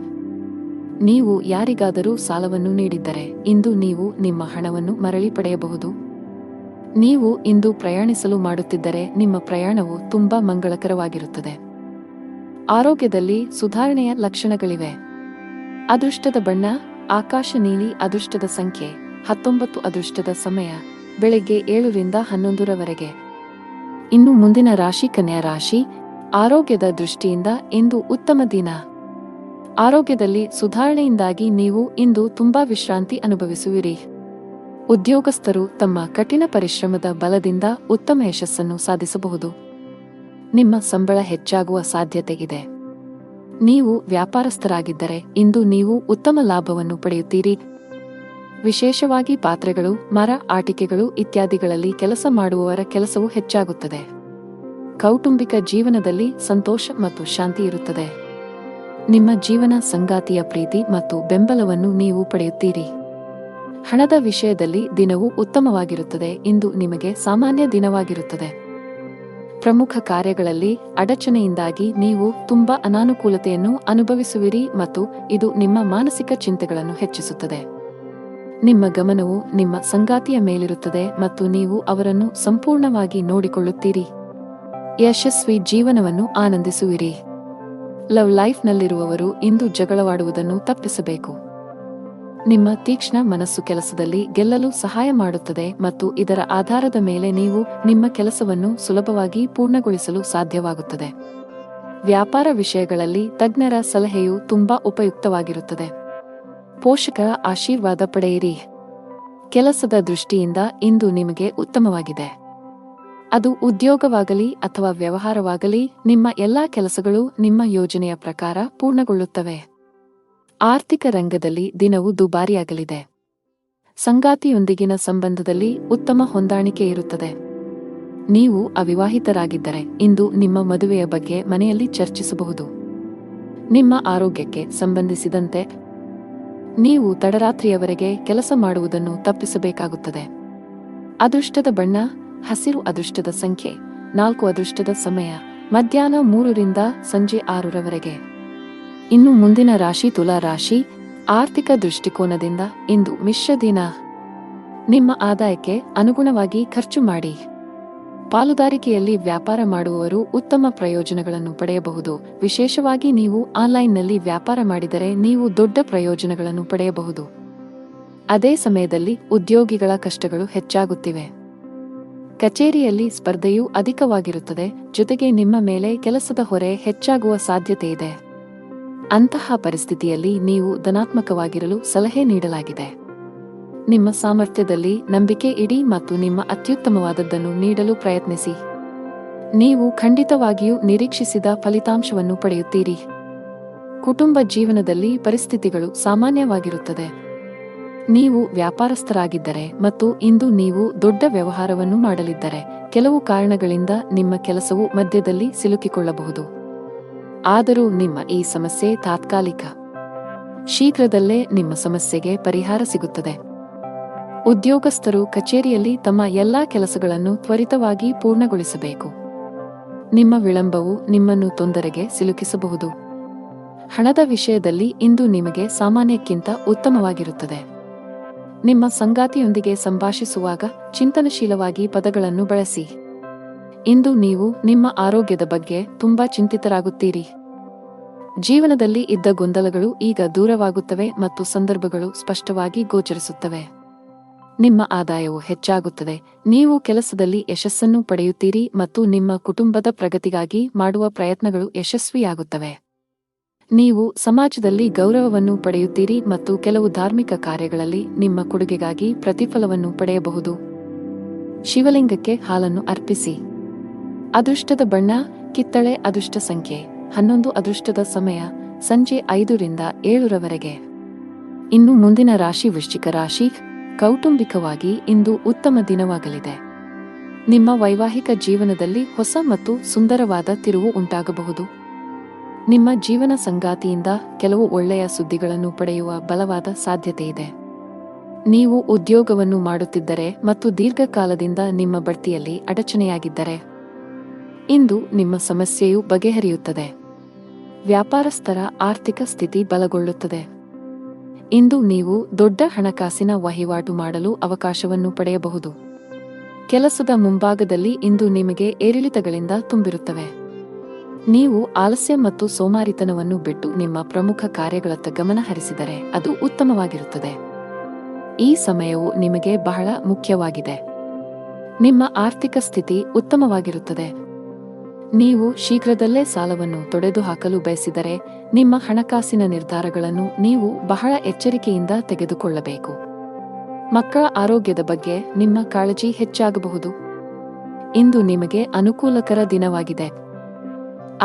ನೀವು ಯಾರಿಗಾದರೂ ಸಾಲವನ್ನು ನೀಡಿದ್ದರೆ ಇಂದು ನೀವು ನಿಮ್ಮ ಹಣವನ್ನು ಮರಳಿ ಪಡೆಯಬಹುದು. ನೀವು ಇಂದು ಪ್ರಯಾಣಿಸಲು ಮಾಡುತ್ತಿದ್ದರೆ ನಿಮ್ಮ ಪ್ರಯಾಣವು ತುಂಬಾ ಮಂಗಳಕರವಾಗಿರುತ್ತದೆ. ಆರೋಗ್ಯದಲ್ಲಿ ಸುಧಾರಣೆಯ ಲಕ್ಷಣಗಳಿವೆ. ಅದೃಷ್ಟದ ಬಣ್ಣ ಆಕಾಶ ನೀಲಿ. ಅದೃಷ್ಟದ ಸಂಖ್ಯೆ 19. ಅದೃಷ್ಟದ ಸಮಯ ಬೆಳಗ್ಗೆ 7 ರಿಂದ 11 ಇನ್ನು ಮುಂದಿನ ರಾಶಿ ಕನ್ಯಾ ರಾಶಿ. ಆರೋಗ್ಯದ ದೃಷ್ಟಿಯಿಂದ ಇಂದು ಉತ್ತಮ ದಿನ. ಆರೋಗ್ಯದಲ್ಲಿ ಸುಧಾರಣೆಯಿಂದಾಗಿ ನೀವು ಇಂದು ತುಂಬಾ ವಿಶ್ರಾಂತಿ ಅನುಭವಿಸುವಿರಿ. ಉದ್ಯೋಗಸ್ಥರು ತಮ್ಮ ಕಠಿಣ ಪರಿಶ್ರಮದ ಬಲದಿಂದ ಉತ್ತಮ ಯಶಸ್ಸನ್ನು ಸಾಧಿಸಬಹುದು. ನಿಮ್ಮ ಸಂಬಳ ಹೆಚ್ಚಾಗುವ ಸಾಧ್ಯತೆ ಇದೆ. ನೀವು ವ್ಯಾಪಾರಸ್ಥರಾಗಿದ್ದರೆ ಇಂದು ನೀವು ಉತ್ತಮ ಲಾಭವನ್ನು ಪಡೆಯುತ್ತೀರಿ. ವಿಶೇಷವಾಗಿ ಪಾತ್ರೆಗಳು, ಮರ, ಆಟಿಕೆಗಳು ಇತ್ಯಾದಿಗಳಲ್ಲಿ ಕೆಲಸ ಮಾಡುವವರ ಕೆಲಸವು ಹೆಚ್ಚಾಗುತ್ತದೆ. ಕೌಟುಂಬಿಕ ಜೀವನದಲ್ಲಿ ಸಂತೋಷ ಮತ್ತು ಶಾಂತಿ ಇರುತ್ತದೆ. ನಿಮ್ಮ ಜೀವನ ಸಂಗಾತಿಯ ಪ್ರೀತಿ ಮತ್ತು ಬೆಂಬಲವನ್ನು ನೀವು ಪಡೆಯುತ್ತೀರಿ. ಹಣದ ವಿಷಯದಲ್ಲಿ ದಿನವು ಉತ್ತಮವಾಗಿರುತ್ತದೆ. ಇಂದು ನಿಮಗೆ ಸಾಮಾನ್ಯ ದಿನವಾಗಿರುತ್ತದೆ. ಪ್ರಮುಖ ಕಾರ್ಯಗಳಲ್ಲಿ ಅಡಚಣೆಯಿಂದಾಗಿ ನೀವು ತುಂಬಾ ಅನಾನುಕೂಲತೆಯನ್ನು ಅನುಭವಿಸುವಿರಿ ಮತ್ತು ಇದು ನಿಮ್ಮ ಮಾನಸಿಕ ಚಿಂತೆಗಳನ್ನು ಹೆಚ್ಚಿಸುತ್ತದೆ. ನಿಮ್ಮ ಗಮನವು ನಿಮ್ಮ ಸಂಗಾತಿಯ ಮೇಲಿರುತ್ತದೆ ಮತ್ತು ನೀವು ಅವರನ್ನು ಸಂಪೂರ್ಣವಾಗಿ ನೋಡಿಕೊಳ್ಳುತ್ತೀರಿ. ಯಶಸ್ವಿ ಜೀವನವನ್ನು ಆನಂದಿಸುವಿರಿ. ಲವ್ ಲೈಫ್ನಲ್ಲಿರುವವರು ಇಂದು ಜಗಳವಾಡುವುದನ್ನು ತಪ್ಪಿಸಬೇಕು. ನಿಮ್ಮ ತೀಕ್ಷ್ಣ ಮನಸ್ಸು ಕೆಲಸದಲ್ಲಿ ಗೆಲ್ಲಲು ಸಹಾಯ ಮಾಡುತ್ತದೆ ಮತ್ತು ಇದರ ಆಧಾರದ ಮೇಲೆ ನೀವು ನಿಮ್ಮ ಕೆಲಸವನ್ನು ಸುಲಭವಾಗಿ ಪೂರ್ಣಗೊಳಿಸಲು ಸಾಧ್ಯವಾಗುತ್ತದೆ. ವ್ಯಾಪಾರ ವಿಷಯಗಳಲ್ಲಿ ತಜ್ಞರ ಸಲಹೆಯು ತುಂಬಾ ಉಪಯುಕ್ತವಾಗಿರುತ್ತದೆ. ಪೋಷಕರ ಆಶೀರ್ವಾದ ಪಡೆಯಿರಿ. ಕೆಲಸದ ದೃಷ್ಟಿಯಿಂದ ಇಂದು ನಿಮಗೆ ಉತ್ತಮವಾಗಿದೆ. ಅದು ಉದ್ಯೋಗವಾಗಲಿ ಅಥವಾ ವ್ಯವಹಾರವಾಗಲಿ, ನಿಮ್ಮ ಎಲ್ಲಾ ಕೆಲಸಗಳು ನಿಮ್ಮ ಯೋಜನೆಯ ಪ್ರಕಾರ ಪೂರ್ಣಗೊಳ್ಳುತ್ತವೆ. ಆರ್ಥಿಕ ರಂಗದಲ್ಲಿ ದಿನವು ದುಬಾರಿಯಾಗಲಿದೆ. ಸಂಗಾತಿಯೊಂದಿಗಿನ ಸಂಬಂಧದಲ್ಲಿ ಉತ್ತಮ ಹೊಂದಾಣಿಕೆ ಇರುತ್ತದೆ. ನೀವು ಅವಿವಾಹಿತರಾಗಿದ್ದರೆ ಇಂದು ನಿಮ್ಮ ಮದುವೆಯ ಬಗ್ಗೆ ಮನೆಯಲ್ಲಿ ಚರ್ಚಿಸಬಹುದು. ನಿಮ್ಮ ಆರೋಗ್ಯಕ್ಕೆ ಸಂಬಂಧಿಸಿದಂತೆ ನೀವು ತಡರಾತ್ರಿಯವರೆಗೆ ಕೆಲಸ ಮಾಡುವುದನ್ನು ತಪ್ಪಿಸಬೇಕಾಗುತ್ತದೆ. ಅದೃಷ್ಟದ ಬಣ್ಣ ಹಸಿರು. ಅದೃಷ್ಟದ ಸಂಖ್ಯೆ 4. ಅದೃಷ್ಟದ ಸಮಯ ಮಧ್ಯಾಹ್ನ 3 ರಿಂದ ಸಂಜೆ 6 ಇನ್ನು ಮುಂದಿನ ರಾಶಿ ತುಲಾ ರಾಶಿ. ಆರ್ಥಿಕ ದೃಷ್ಟಿಕೋನದಿಂದ ಇಂದು ಮಿಶ್ರ ದಿನ. ನಿಮ್ಮ ಆದಾಯಕ್ಕೆ ಅನುಗುಣವಾಗಿ ಖರ್ಚು ಮಾಡಿ. ಪಾಲುದಾರಿಕೆಯಲ್ಲಿ ವ್ಯಾಪಾರ ಮಾಡುವವರು ಉತ್ತಮ ಪ್ರಯೋಜನಗಳನ್ನು ಪಡೆಯಬಹುದು. ವಿಶೇಷವಾಗಿ ನೀವು ಆನ್ಲೈನ್ನಲ್ಲಿ ವ್ಯಾಪಾರ ಮಾಡಿದರೆ ನೀವು ದೊಡ್ಡ ಪ್ರಯೋಜನಗಳನ್ನು ಪಡೆಯಬಹುದು. ಅದೇ ಸಮಯದಲ್ಲಿ ಉದ್ಯೋಗಿಗಳ ಕಷ್ಟಗಳು ಹೆಚ್ಚಾಗುತ್ತಿವೆ. ಕಚೇರಿಯಲ್ಲಿ ಸ್ಪರ್ಧೆಯೂ ಅಧಿಕವಾಗಿರುತ್ತದೆ. ಜೊತೆಗೆ ನಿಮ್ಮ ಮೇಲೆ ಕೆಲಸದ ಹೊರೆ ಹೆಚ್ಚಾಗುವ ಸಾಧ್ಯತೆಯಿದೆ. ಅಂತಹ ಪರಿಸ್ಥಿತಿಯಲ್ಲಿ ನೀವು ಧನಾತ್ಮಕವಾಗಿರಲು ಸಲಹೆ ನೀಡಲಾಗಿದೆ. ನಿಮ್ಮ ಸಾಮರ್ಥ್ಯದಲ್ಲಿ ನಂಬಿಕೆ ಇಡಿ ಮತ್ತು ನಿಮ್ಮ ಅತ್ಯುತ್ತಮವಾದದ್ದನ್ನು ನೀಡಲು ಪ್ರಯತ್ನಿಸಿ. ನೀವು ಖಂಡಿತವಾಗಿಯೂ ನಿರೀಕ್ಷಿಸಿದ ಫಲಿತಾಂಶವನ್ನು ಪಡೆಯುತ್ತೀರಿ. ಕುಟುಂಬ ಜೀವನದಲ್ಲಿ ಪರಿಸ್ಥಿತಿಗಳು ಸಾಮಾನ್ಯವಾಗಿರುತ್ತದೆ. ನೀವು ವ್ಯಾಪಾರಸ್ಥರಾಗಿದ್ದರೆ ಮತ್ತು ಇಂದು ನೀವು ದೊಡ್ಡ ವ್ಯವಹಾರವನ್ನು ಮಾಡಲಿದ್ದರೆ ಕೆಲವು ಕಾರಣಗಳಿಂದ ನಿಮ್ಮ ಕೆಲಸವು ಮಧ್ಯದಲ್ಲಿ ಸಿಲುಕಿಕೊಳ್ಳಬಹುದು. ಆದರೂ ನಿಮ್ಮ ಈ ಸಮಸ್ಯೆ ತಾತ್ಕಾಲಿಕ. ಶೀಘ್ರದಲ್ಲೇ ನಿಮ್ಮ ಸಮಸ್ಯೆಗೆ ಪರಿಹಾರ ಸಿಗುತ್ತದೆ. ಉದ್ಯೋಗಸ್ಥರು ಕಚೇರಿಯಲ್ಲಿ ತಮ್ಮ ಎಲ್ಲಾ ಕೆಲಸಗಳನ್ನು ತ್ವರಿತವಾಗಿ ಪೂರ್ಣಗೊಳಿಸಬೇಕು. ನಿಮ್ಮ ವಿಳಂಬವು ನಿಮ್ಮನ್ನು ತೊಂದರೆಗೆ ಸಿಲುಕಿಸಬಹುದು. ಹಣದ ವಿಷಯದಲ್ಲಿ ಇಂದು ನಿಮಗೆ ಸಾಮಾನ್ಯಕ್ಕಿಂತ ಉತ್ತಮವಾಗಿರುತ್ತದೆ. ನಿಮ್ಮ ಸಂಗಾತಿಯೊಂದಿಗೆ ಸಂಭಾಷಿಸುವಾಗ ಚಿಂತನಶೀಲವಾಗಿ ಪದಗಳನ್ನು ಬಳಸಿ. ಇಂದು ನೀವು ನಿಮ್ಮ ಆರೋಗ್ಯದ ಬಗ್ಗೆ ತುಂಬಾ ಚಿಂತಿತರಾಗುತ್ತೀರಿ. ಜೀವನದಲ್ಲಿ ಇದ್ದ ಗೊಂದಲಗಳು ಈಗ ದೂರವಾಗುತ್ತವೆ ಮತ್ತು ಸಂದರ್ಭಗಳು ಸ್ಪಷ್ಟವಾಗಿ ಗೋಚರಿಸುತ್ತವೆ. ನಿಮ್ಮ ಆದಾಯವು ಹೆಚ್ಚಾಗುತ್ತದೆ. ನೀವು ಕೆಲಸದಲ್ಲಿ ಯಶಸ್ಸನ್ನು ಪಡೆಯುತ್ತೀರಿ ಮತ್ತು ನಿಮ್ಮ ಕುಟುಂಬದ ಪ್ರಗತಿಗಾಗಿ ಮಾಡುವ ಪ್ರಯತ್ನಗಳು ಯಶಸ್ವಿಯಾಗುತ್ತವೆ. ನೀವು ಸಮಾಜದಲ್ಲಿ ಗೌರವವನ್ನು ಪಡೆಯುತ್ತೀರಿ ಮತ್ತು ಕೆಲವು ಧಾರ್ಮಿಕ ಕಾರ್ಯಗಳಲ್ಲಿ ನಿಮ್ಮ ಕೊಡುಗೆಗಾಗಿ ಪ್ರತಿಫಲವನ್ನು ಪಡೆಯಬಹುದು. ಶಿವಲಿಂಗಕ್ಕೆ ಹಾಲನ್ನು ಅರ್ಪಿಸಿ. ಅದೃಷ್ಟದ ಬಣ್ಣ ಕಿತ್ತಳೆ. ಅದೃಷ್ಟ ಸಂಖ್ಯೆ 11. ಅದೃಷ್ಟದ ಸಮಯ ಸಂಜೆ 5 ರಿಂದ 7 ಇನ್ನು ಮುಂದಿನ ರಾಶಿ ವೃಶ್ಚಿಕ ರಾಶಿ. ಕೌಟುಂಬಿಕವಾಗಿ ಇಂದು ಉತ್ತಮ ದಿನವಾಗಲಿದೆ. ನಿಮ್ಮ ವೈವಾಹಿಕ ಜೀವನದಲ್ಲಿ ಹೊಸ ಮತ್ತು ಸುಂದರವಾದ ತಿರುವು ಉಂಟಾಗಬಹುದು. ನಿಮ್ಮ ಜೀವನ ಸಂಗಾತಿಯಿಂದ ಕೆಲವು ಒಳ್ಳೆಯ ಸುದ್ದಿಗಳನ್ನು ಪಡೆಯುವ ಬಲವಾದ ಸಾಧ್ಯತೆಯಿದೆ. ನೀವು ಉದ್ಯೋಗವನ್ನು ಮಾಡುತ್ತಿದ್ದರೆ ಮತ್ತು ದೀರ್ಘಕಾಲದಿಂದ ನಿಮ್ಮ ಬಡ್ತಿಯಲ್ಲಿ ಅಡಚಣೆಯಾಗಿದ್ದರೆ ಇಂದು ನಿಮ್ಮ ಸಮಸ್ಯೆಯು ಬಗೆಹರಿಯುತ್ತದೆ. ವ್ಯಾಪಾರಸ್ಥರ ಆರ್ಥಿಕ ಸ್ಥಿತಿ ಬಲಗೊಳ್ಳುತ್ತದೆ. ಇಂದು ನೀವು ದೊಡ್ಡ ಹಣಕಾಸಿನ ವಹಿವಾಟು ಮಾಡಲು ಅವಕಾಶವನ್ನು ಪಡೆಯಬಹುದು. ಕೆಲಸದ ಮುಂಭಾಗದಲ್ಲಿ ಇಂದು ನಿಮಗೆ ಏರಿಳಿತಗಳಿಂದ ತುಂಬಿರುತ್ತವೆ. ನೀವು ಆಲಸ್ಯ ಮತ್ತು ಸೋಮಾರಿತನವನ್ನು ಬಿಟ್ಟು ನಿಮ್ಮ ಪ್ರಮುಖ ಕಾರ್ಯಗಳತ್ತ ಗಮನ ಹರಿಸಿದರೆ ಅದು ಉತ್ತಮವಾಗಿರುತ್ತದೆ. ಈ ಸಮಯವು ನಿಮಗೆ ಬಹಳ ಮುಖ್ಯವಾಗಿದೆ. ನಿಮ್ಮ ಆರ್ಥಿಕ ಸ್ಥಿತಿ ಉತ್ತಮವಾಗಿರುತ್ತದೆ. ನೀವು ಶೀಘ್ರದಲ್ಲೇ ಸಾಲವನ್ನು ತೊಡೆದುಹಾಕಲು ಬಯಸಿದರೆ ನಿಮ್ಮ ಹಣಕಾಸಿನ ನಿರ್ಧಾರಗಳನ್ನು ನೀವು ಬಹಳ ಎಚ್ಚರಿಕೆಯಿಂದ ತೆಗೆದುಕೊಳ್ಳಬೇಕು. ಮಕ್ಕಳ ಆರೋಗ್ಯದ ಬಗ್ಗೆ ನಿಮ್ಮ ಕಾಳಜಿ ಹೆಚ್ಚಾಗಬಹುದು. ಇಂದು ನಿಮಗೆ ಅನುಕೂಲಕರ ದಿನವಾಗಿದೆ.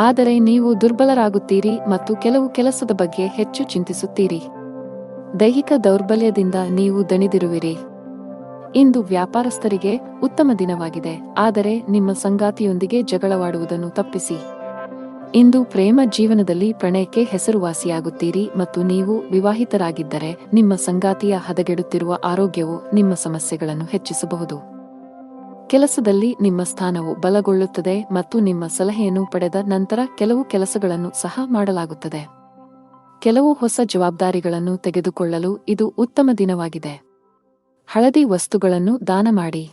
ಆದರೆ ನೀವು ದುರ್ಬಲರಾಗುತ್ತೀರಿ ಮತ್ತು ಕೆಲವು ಕೆಲಸದ ಬಗ್ಗೆ ಹೆಚ್ಚು ಚಿಂತಿಸುತ್ತೀರಿ. ದೈಹಿಕ ದೌರ್ಬಲ್ಯದಿಂದ ನೀವು ದಣಿದಿರುವಿರಿ. ಇಂದು ವ್ಯಾಪಾರಸ್ಥರಿಗೆ ಉತ್ತಮ ದಿನವಾಗಿದೆ, ಆದರೆ ನಿಮ್ಮ ಸಂಗಾತಿಯೊಂದಿಗೆ ಜಗಳವಾಡುವುದನ್ನು ತಪ್ಪಿಸಿ. ಇಂದು ಪ್ರೇಮ ಜೀವನದಲ್ಲಿ ಪ್ರಣಯಕ್ಕೆ ಹೆಸರುವಾಸಿಯಾಗುತ್ತೀರಿ ಮತ್ತು ನೀವು ವಿವಾಹಿತರಾಗಿದ್ದರೆ ನಿಮ್ಮ ಸಂಗಾತಿಯ ಹದಗೆಡುತ್ತಿರುವ ಆರೋಗ್ಯವು ನಿಮ್ಮ ಸಮಸ್ಯೆಗಳನ್ನು ಹೆಚ್ಚಿಸಬಹುದು. ಕೆಲಸದಲ್ಲಿ ನಿಮ್ಮ ಸ್ಥಾನವು ಬಲಗೊಳ್ಳುತ್ತದೆ ಮತ್ತು ನಿಮ್ಮ ಸಲಹೆಯನ್ನು ಪಡೆದ ನಂತರ ಕೆಲವು ಕೆಲಸಗಳನ್ನು ಸಹ ಮಾಡಲಾಗುತ್ತದೆ. ಕೆಲವು ಹೊಸ ಜವಾಬ್ದಾರಿಗಳನ್ನು ತೆಗೆದುಕೊಳ್ಳಲು ಇದು ಉತ್ತಮ ದಿನವಾಗಿದೆ. ಹಳದಿ ವಸ್ತುಗಳನ್ನು ದಾನ ಮಾಡಿ.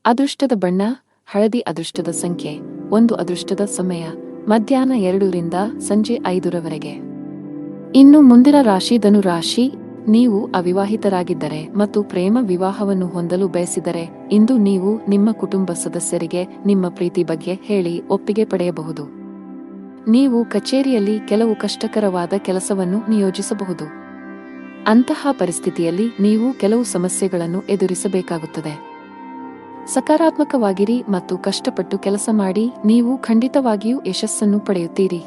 ಅದೃಷ್ಟದ ಬಣ್ಣ ಹಳದಿ. ಅದೃಷ್ಟದ ಸಂಖ್ಯೆ 1. ಅದೃಷ್ಟದ ಸಮಯ ಮಧ್ಯಾಹ್ನ 2 ರಿಂದ ಸಂಜೆ 5 ರವರೆಗೆ. ಇನ್ನು ಮುಂದಿನ ರಾಶಿ ಧನು ರಾಶಿ. ನೀವು ಅವಿವಾಹಿತರಾಗಿದ್ದರೆ ಮತ್ತು ಪ್ರೇಮ ವಿವಾಹವನ್ನು ಹೊಂದಲು ಬಯಸಿದರೆ ಇಂದು ನೀವು ನಿಮ್ಮ ಕುಟುಂಬ ಸದಸ್ಯರಿಗೆ ನಿಮ್ಮ ಪ್ರೀತಿ ಬಗ್ಗೆ ಹೇಳಿ ಒಪ್ಪಿಗೆ ಪಡೆಯಬಹುದು. ನೀವು ಕಚೇರಿಯಲ್ಲಿ ಕೆಲವು ಕಷ್ಟಕರವಾದ ಕೆಲಸವನ್ನು ನಿಯೋಜಿಸಬಹುದು. ಅಂತಹ ಪರಿಸ್ಥಿತಿಯಲ್ಲಿ ನೀವು ಕೆಲವು ಸಮಸ್ಯೆಗಳನ್ನು ಎದುರಿಸಬೇಕಾಗುತ್ತದೆ. ಸಕಾರಾತ್ಮಕವಾಗಿರಿ ಮತ್ತು ಕಷ್ಟಪಟ್ಟು ಕೆಲಸ ಮಾಡಿ. ನೀವು ಖಂಡಿತವಾಗಿಯೂ ಯಶಸ್ಸನ್ನು ಪಡೆಯುತ್ತೀರಿ.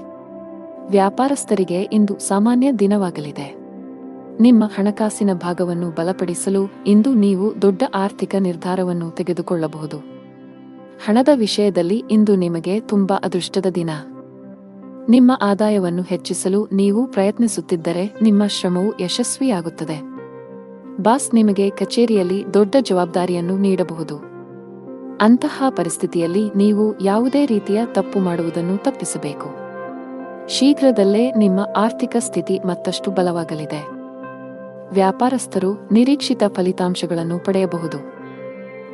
ವ್ಯಾಪಾರಸ್ಥರಿಗೆ ಇಂದು ಸಾಮಾನ್ಯ ದಿನವಾಗಲಿದೆ. ನಿಮ್ಮ ಹಣಕಾಸಿನ ಭಾಗವನ್ನು ಬಲಪಡಿಸಲು ಇಂದು ನೀವು ದೊಡ್ಡ ಆರ್ಥಿಕ ನಿರ್ಧಾರವನ್ನು ತೆಗೆದುಕೊಳ್ಳಬಹುದು. ಹಣದ ವಿಷಯದಲ್ಲಿ ಇಂದು ನಿಮಗೆ ತುಂಬಾ ಅದೃಷ್ಟದ ದಿನ. ನಿಮ್ಮ ಆದಾಯವನ್ನು ಹೆಚ್ಚಿಸಲು ನೀವು ಪ್ರಯತ್ನಿಸುತ್ತಿದ್ದರೆ ನಿಮ್ಮ ಶ್ರಮವು ಯಶಸ್ವಿಯಾಗುತ್ತದೆ. ಬಾಸ್ ನಿಮಗೆ ಕಚೇರಿಯಲ್ಲಿ ದೊಡ್ಡ ಜವಾಬ್ದಾರಿಯನ್ನು ನೀಡಬಹುದು. ಅಂತಹ ಪರಿಸ್ಥಿತಿಯಲ್ಲಿ ನೀವು ಯಾವುದೇ ರೀತಿಯ ತಪ್ಪು ಮಾಡುವುದನ್ನು ತಪ್ಪಿಸಬೇಕು. ಶೀಘ್ರದಲ್ಲೇ ನಿಮ್ಮ ಆರ್ಥಿಕ ಸ್ಥಿತಿ ಮತ್ತಷ್ಟು ಬಲವಾಗಲಿದೆ. ವ್ಯಾಪಾರಸ್ಥರು ನಿರೀಕ್ಷಿತ ಫಲಿತಾಂಶಗಳನ್ನು ಪಡೆಯಬಹುದು.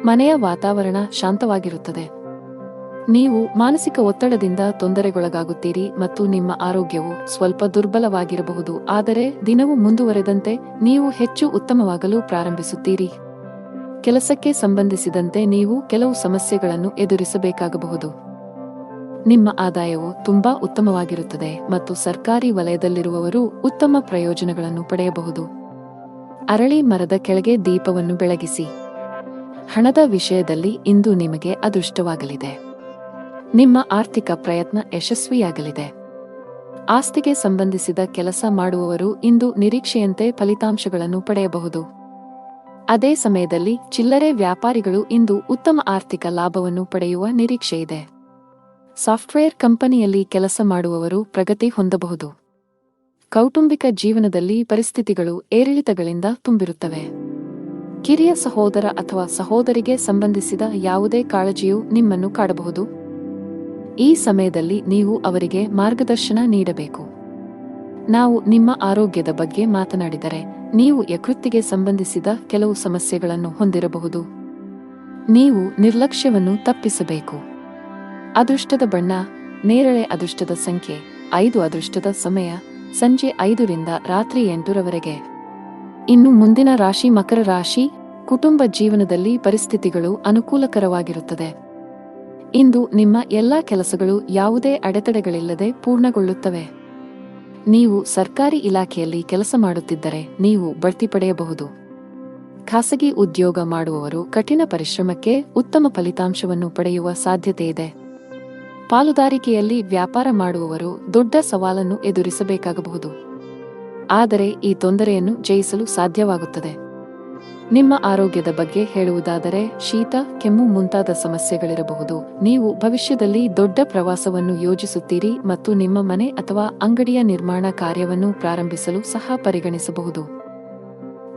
ಮನೆಯ ವಾತಾವರಣ ಶಾಂತವಾಗಿರುತ್ತದೆ. ನೀವು ಮಾನಸಿಕ ಒತ್ತಡದಿಂದ ತೊಂದರೆಗೊಳಗಾಗುತ್ತೀರಿ ಮತ್ತು ನಿಮ್ಮ ಆರೋಗ್ಯವು ಸ್ವಲ್ಪ ದುರ್ಬಲವಾಗಿರಬಹುದು, ಆದರೆ ದಿನವು ಮುಂದುವರೆದಂತೆ ನೀವು ಹೆಚ್ಚು ಉತ್ತಮವಾಗಲು ಪ್ರಾರಂಭಿಸುತ್ತೀರಿ. ಕೆಲಸಕ್ಕೆ ಸಂಬಂಧಿಸಿದಂತೆ ನೀವು ಕೆಲವು ಸಮಸ್ಯೆಗಳನ್ನು ಎದುರಿಸಬೇಕಾಗಬಹುದು. ನಿಮ್ಮ ಆದಾಯವು ತುಂಬಾ ಉತ್ತಮವಾಗಿರುತ್ತದೆ ಮತ್ತು ಸರ್ಕಾರಿ ವಲಯದಲ್ಲಿರುವವರು ಉತ್ತಮ ಪ್ರಯೋಜನಗಳನ್ನು ಪಡೆಯಬಹುದು. ಅರಳಿ ಮರದ ಕೆಳಗೆ ದೀಪವನ್ನು ಬೆಳಗಿಸಿ. ಹಣದ ವಿಷಯದಲ್ಲಿ ಇಂದು ನಿಮಗೆ ಅದೃಷ್ಟವಾಗಲಿದೆ. ನಿಮ್ಮ ಆರ್ಥಿಕ ಪ್ರಯತ್ನ ಯಶಸ್ವಿಯಾಗಲಿದೆ. ಆಸ್ತಿಗೆ ಸಂಬಂಧಿಸಿದ ಕೆಲಸ ಮಾಡುವವರು ಇಂದು ನಿರೀಕ್ಷೆಯಂತೆ ಫಲಿತಾಂಶಗಳನ್ನು ಪಡೆಯಬಹುದು. ಅದೇ ಸಮಯದಲ್ಲಿ ಚಿಲ್ಲರೆ ವ್ಯಾಪಾರಿಗಳು ಇಂದು ಉತ್ತಮ ಆರ್ಥಿಕ ಲಾಭವನ್ನು ಪಡೆಯುವ ನಿರೀಕ್ಷೆಯಿದೆ. ಸಾಫ್ಟ್ವೇರ್ ಕಂಪನಿಯಲ್ಲಿ ಕೆಲಸ ಮಾಡುವವರು ಪ್ರಗತಿ ಹೊಂದಬಹುದು. ಕೌಟುಂಬಿಕ ಜೀವನದಲ್ಲಿ ಪರಿಸ್ಥಿತಿಗಳು ಏರಿಳಿತಗಳಿಂದ ತುಂಬಿರುತ್ತವೆ. ಕಿರಿಯ ಸಹೋದರ ಅಥವಾ ಸಹೋದರಿಗೆ ಸಂಬಂಧಿಸಿದ ಯಾವುದೇ ಕಾಳಜಿಯು ನಿಮ್ಮನ್ನು ಕಾಡಬಹುದು. ಈ ಸಮಯದಲ್ಲಿ ನೀವು ಅವರಿಗೆ ಮಾರ್ಗದರ್ಶನ ನೀಡಬೇಕು. ನಾವು ನಿಮ್ಮ ಆರೋಗ್ಯದ ಬಗ್ಗೆ ಮಾತನಾಡಿದರೆ ನೀವು ಯಕೃತ್ತಿಗೆ ಸಂಬಂಧಿಸಿದ ಕೆಲವು ಸಮಸ್ಯೆಗಳನ್ನು ಹೊಂದಿರಬಹುದು. ನೀವು ನಿರ್ಲಕ್ಷ್ಯವನ್ನು ತಪ್ಪಿಸಬೇಕು. ಅದೃಷ್ಟದ ಬಣ್ಣ ನೇರಳೆ. ಅದೃಷ್ಟದ ಸಂಖ್ಯೆ 5. ಅದೃಷ್ಟದ ಸಮಯ ಸಂಜೆ 5 ರಿಂದ ರಾತ್ರಿ 8 ರವರೆಗೆ. ಇನ್ನು ಮುಂದಿನ ರಾಶಿ ಮಕರ ರಾಶಿ. ಕುಟುಂಬ ಜೀವನದಲ್ಲಿ ಪರಿಸ್ಥಿತಿಗಳು ಅನುಕೂಲಕರವಾಗಿರುತ್ತದೆ. ಇಂದು ನಿಮ್ಮ ಎಲ್ಲಾ ಕೆಲಸಗಳು ಯಾವುದೇ ಅಡೆತಡೆಗಳಿಲ್ಲದೆ ಪೂರ್ಣಗೊಳ್ಳುತ್ತವೆ. ನೀವು ಸರ್ಕಾರಿ ಇಲಾಖೆಯಲ್ಲಿ ಕೆಲಸ ಮಾಡುತ್ತಿದ್ದರೆ ನೀವು ಬಡ್ತಿ ಪಡೆಯಬಹುದು. ಖಾಸಗಿ ಉದ್ಯೋಗ ಮಾಡುವವರು ಕಠಿಣ ಪರಿಶ್ರಮಕ್ಕೆ ಉತ್ತಮ ಫಲಿತಾಂಶವನ್ನು ಪಡೆಯುವ ಸಾಧ್ಯತೆಯಿದೆ. ಪಾಲುದಾರಿಕೆಯಲ್ಲಿ ವ್ಯಾಪಾರ ಮಾಡುವವರು ದೊಡ್ಡ ಸವಾಲನ್ನು ಎದುರಿಸಬೇಕಾಗಬಹುದು. ಆದರೆ ಈ ತೊಂದರೆಯನ್ನು ಜಯಿಸಲು ಸಾಧ್ಯವಾಗುತ್ತದೆ. ನಿಮ್ಮ ಆರೋಗ್ಯದ ಬಗ್ಗೆ ಹೇಳುವುದಾದರೆ ಶೀತ, ಕೆಮ್ಮು ಮುಂತಾದ ಸಮಸ್ಯೆಗಳಿರಬಹುದು. ನೀವು ಭವಿಷ್ಯದಲ್ಲಿ ದೊಡ್ಡ ಪ್ರವಾಸವನ್ನು ಯೋಜಿಸುತ್ತೀರಿ ಮತ್ತು ನಿಮ್ಮ ಮನೆ ಅಥವಾ ಅಂಗಡಿಯ ನಿರ್ಮಾಣ ಕಾರ್ಯವನ್ನು ಪ್ರಾರಂಭಿಸಲು ಸಹ ಪರಿಗಣಿಸಬಹುದು.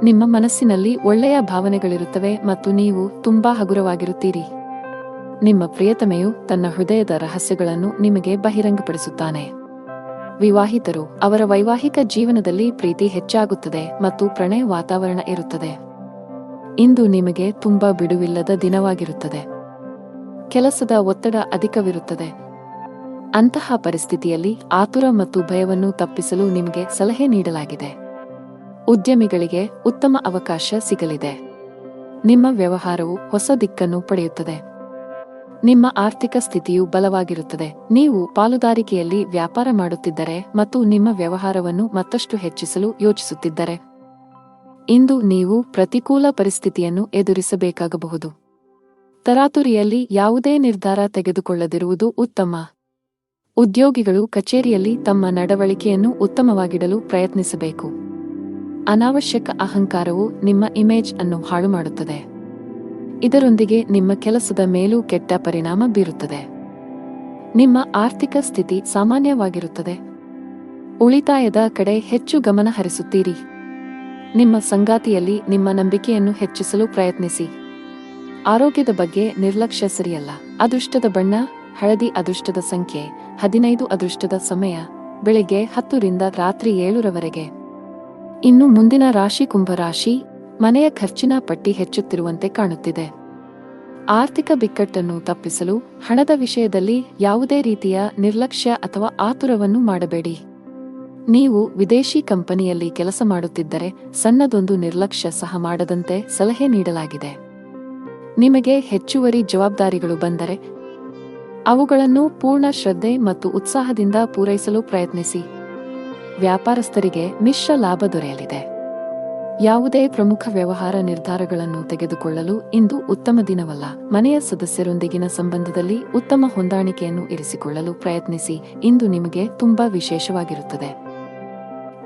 ನಿಮ್ಮ ಮನಸ್ಸಿನಲ್ಲಿ ಒಳ್ಳೆಯ ಭಾವನೆಗಳಿರುತ್ತವೆ ಮತ್ತು ನೀವು ತುಂಬಾ ಹಗುರವಾಗಿರುತ್ತೀರಿ. ನಿಮ್ಮ ಪ್ರಿಯತಮೆಯು ತನ್ನ ಹೃದಯದ ರಹಸ್ಯಗಳನ್ನು ನಿಮಗೆ ಬಹಿರಂಗಪಡಿಸುತ್ತಾನೆ. ವಿವಾಹಿತರು, ಅವರ ವೈವಾಹಿಕ ಜೀವನದಲ್ಲಿ ಪ್ರೀತಿ ಹೆಚ್ಚಾಗುತ್ತದೆ ಮತ್ತು ಪ್ರಣಯ ವಾತಾವರಣ ಇರುತ್ತದೆ. ಇಂದು ನಿಮಗೆ ತುಂಬಾ ಬಿಡುವಿಲ್ಲದ ದಿನವಾಗಿರುತ್ತದೆ. ಕೆಲಸದ ಒತ್ತಡ ಅಧಿಕವಿರುತ್ತದೆ. ಅಂತಹ ಪರಿಸ್ಥಿತಿಯಲ್ಲಿ ಆತುರ ಮತ್ತು ಭಯವನ್ನು ತಪ್ಪಿಸಲು ನಿಮಗೆ ಸಲಹೆ ನೀಡಲಾಗಿದೆ. ಉದ್ಯಮಿಗಳಿಗೆ ಉತ್ತಮ ಅವಕಾಶ ಸಿಗಲಿದೆ. ನಿಮ್ಮ ವ್ಯವಹಾರವು ಹೊಸ ದಿಕ್ಕನ್ನು ಪಡೆಯುತ್ತದೆ. ನಿಮ್ಮ ಆರ್ಥಿಕ ಸ್ಥಿತಿಯು ಬಲವಾಗಿರುತ್ತದೆ. ನೀವು ಪಾಲುದಾರಿಕೆಯಲ್ಲಿ ವ್ಯಾಪಾರ ಮಾಡುತ್ತಿದ್ದರೆ ಮತ್ತು ನಿಮ್ಮ ವ್ಯವಹಾರವನ್ನು ಮತ್ತಷ್ಟು ಹೆಚ್ಚಿಸಲು ಯೋಚಿಸುತ್ತಿದ್ದರೆ, ಇಂದು ನೀವು ಪ್ರತಿಕೂಲ ಪರಿಸ್ಥಿತಿಯನ್ನು ಎದುರಿಸಬೇಕಾಗಬಹುದು. ತರಾತುರಿಯಲ್ಲಿ ಯಾವುದೇ ನಿರ್ಧಾರ ತೆಗೆದುಕೊಳ್ಳದಿರುವುದು ಉತ್ತಮ. ಉದ್ಯೋಗಿಗಳು ಕಚೇರಿಯಲ್ಲಿ ತಮ್ಮ ನಡವಳಿಕೆಯನ್ನು ಉತ್ತಮವಾಗಿಡಲು ಪ್ರಯತ್ನಿಸಬೇಕು. ಅನಾವಶ್ಯಕ ಅಹಂಕಾರವು ನಿಮ್ಮ ಇಮೇಜ್ ಅನ್ನು ಹಾಳುಮಾಡುತ್ತದೆ. ಇದರೊಂದಿಗೆ ನಿಮ್ಮ ಕೆಲಸದ ಮೇಲೂ ಕೆಟ್ಟ ಪರಿಣಾಮ ಬೀರುತ್ತದೆ. ನಿಮ್ಮ ಆರ್ಥಿಕ ಸ್ಥಿತಿ ಸಾಮಾನ್ಯವಾಗಿರುತ್ತದೆ. ಉಳಿತಾಯದ ಕಡೆ ಹೆಚ್ಚು ಗಮನ ಹರಿಸುತ್ತೀರಿ. ನಿಮ್ಮ ಸಂಗಾತಿಯಲ್ಲಿ ನಿಮ್ಮ ನಂಬಿಕೆಯನ್ನು ಹೆಚ್ಚಿಸಲು ಪ್ರಯತ್ನಿಸಿ. ಆರೋಗ್ಯದ ಬಗ್ಗೆ ನಿರ್ಲಕ್ಷ್ಯ ಸರಿಯಲ್ಲ. ಅದೃಷ್ಟದ ಬಣ್ಣ ಹಳದಿ. ಅದೃಷ್ಟದ ಸಂಖ್ಯೆ 15. ಅದೃಷ್ಟದ ಸಮಯ ಬೆಳಿಗ್ಗೆ 10 ರಿಂದ ರಾತ್ರಿ 7 ರವರೆಗೆ. ಇನ್ನು ಮುಂದಿನ ರಾಶಿ ಕುಂಭರಾಶಿ. ಮನೆಯ ಖರ್ಚಿನ ಪಟ್ಟಿ ಹೆಚ್ಚುತ್ತಿರುವಂತೆ ಕಾಣುತ್ತಿದೆ. ಆರ್ಥಿಕ ಬಿಕ್ಕಟ್ಟನ್ನು ತಪ್ಪಿಸಲು ಹಣದ ವಿಷಯದಲ್ಲಿ ಯಾವುದೇ ರೀತಿಯ ನಿರ್ಲಕ್ಷ್ಯ ಅಥವಾ ಆತುರವನ್ನು ಮಾಡಬೇಡಿ. ನೀವು ವಿದೇಶಿ ಕಂಪನಿಯಲ್ಲಿ ಕೆಲಸ ಮಾಡುತ್ತಿದ್ದರೆ ಸಣ್ಣದೊಂದು ನಿರ್ಲಕ್ಷ್ಯ ಸಹ ಮಾಡದಂತೆ ಸಲಹೆ ನೀಡಲಾಗಿದೆ. ನಿಮಗೆ ಹೆಚ್ಚುವರಿ ಜವಾಬ್ದಾರಿಗಳು ಬಂದರೆ ಅವುಗಳನ್ನು ಪೂರ್ಣ ಶ್ರದ್ಧೆ ಮತ್ತು ಉತ್ಸಾಹದಿಂದ ಪೂರೈಸಲು ಪ್ರಯತ್ನಿಸಿ. ವ್ಯಾಪಾರಸ್ಥರಿಗೆ ಮಿಶ್ರ ಲಾಭ ದೊರೆಯಲಿದೆ. ಯಾವುದೇ ಪ್ರಮುಖ ವ್ಯವಹಾರ ನಿರ್ಧಾರಗಳನ್ನು ತೆಗೆದುಕೊಳ್ಳಲು ಇಂದು ಉತ್ತಮ ದಿನವಲ್ಲ. ಮನೆಯ ಸದಸ್ಯರೊಂದಿಗಿನ ಸಂಬಂಧದಲ್ಲಿ ಉತ್ತಮ ಹೊಂದಾಣಿಕೆಯನ್ನು ಇರಿಸಿಕೊಳ್ಳಲು ಪ್ರಯತ್ನಿಸಿ. ಇಂದು ನಿಮಗೆ ತುಂಬಾ ವಿಶೇಷವಾಗಿರುತ್ತದೆ.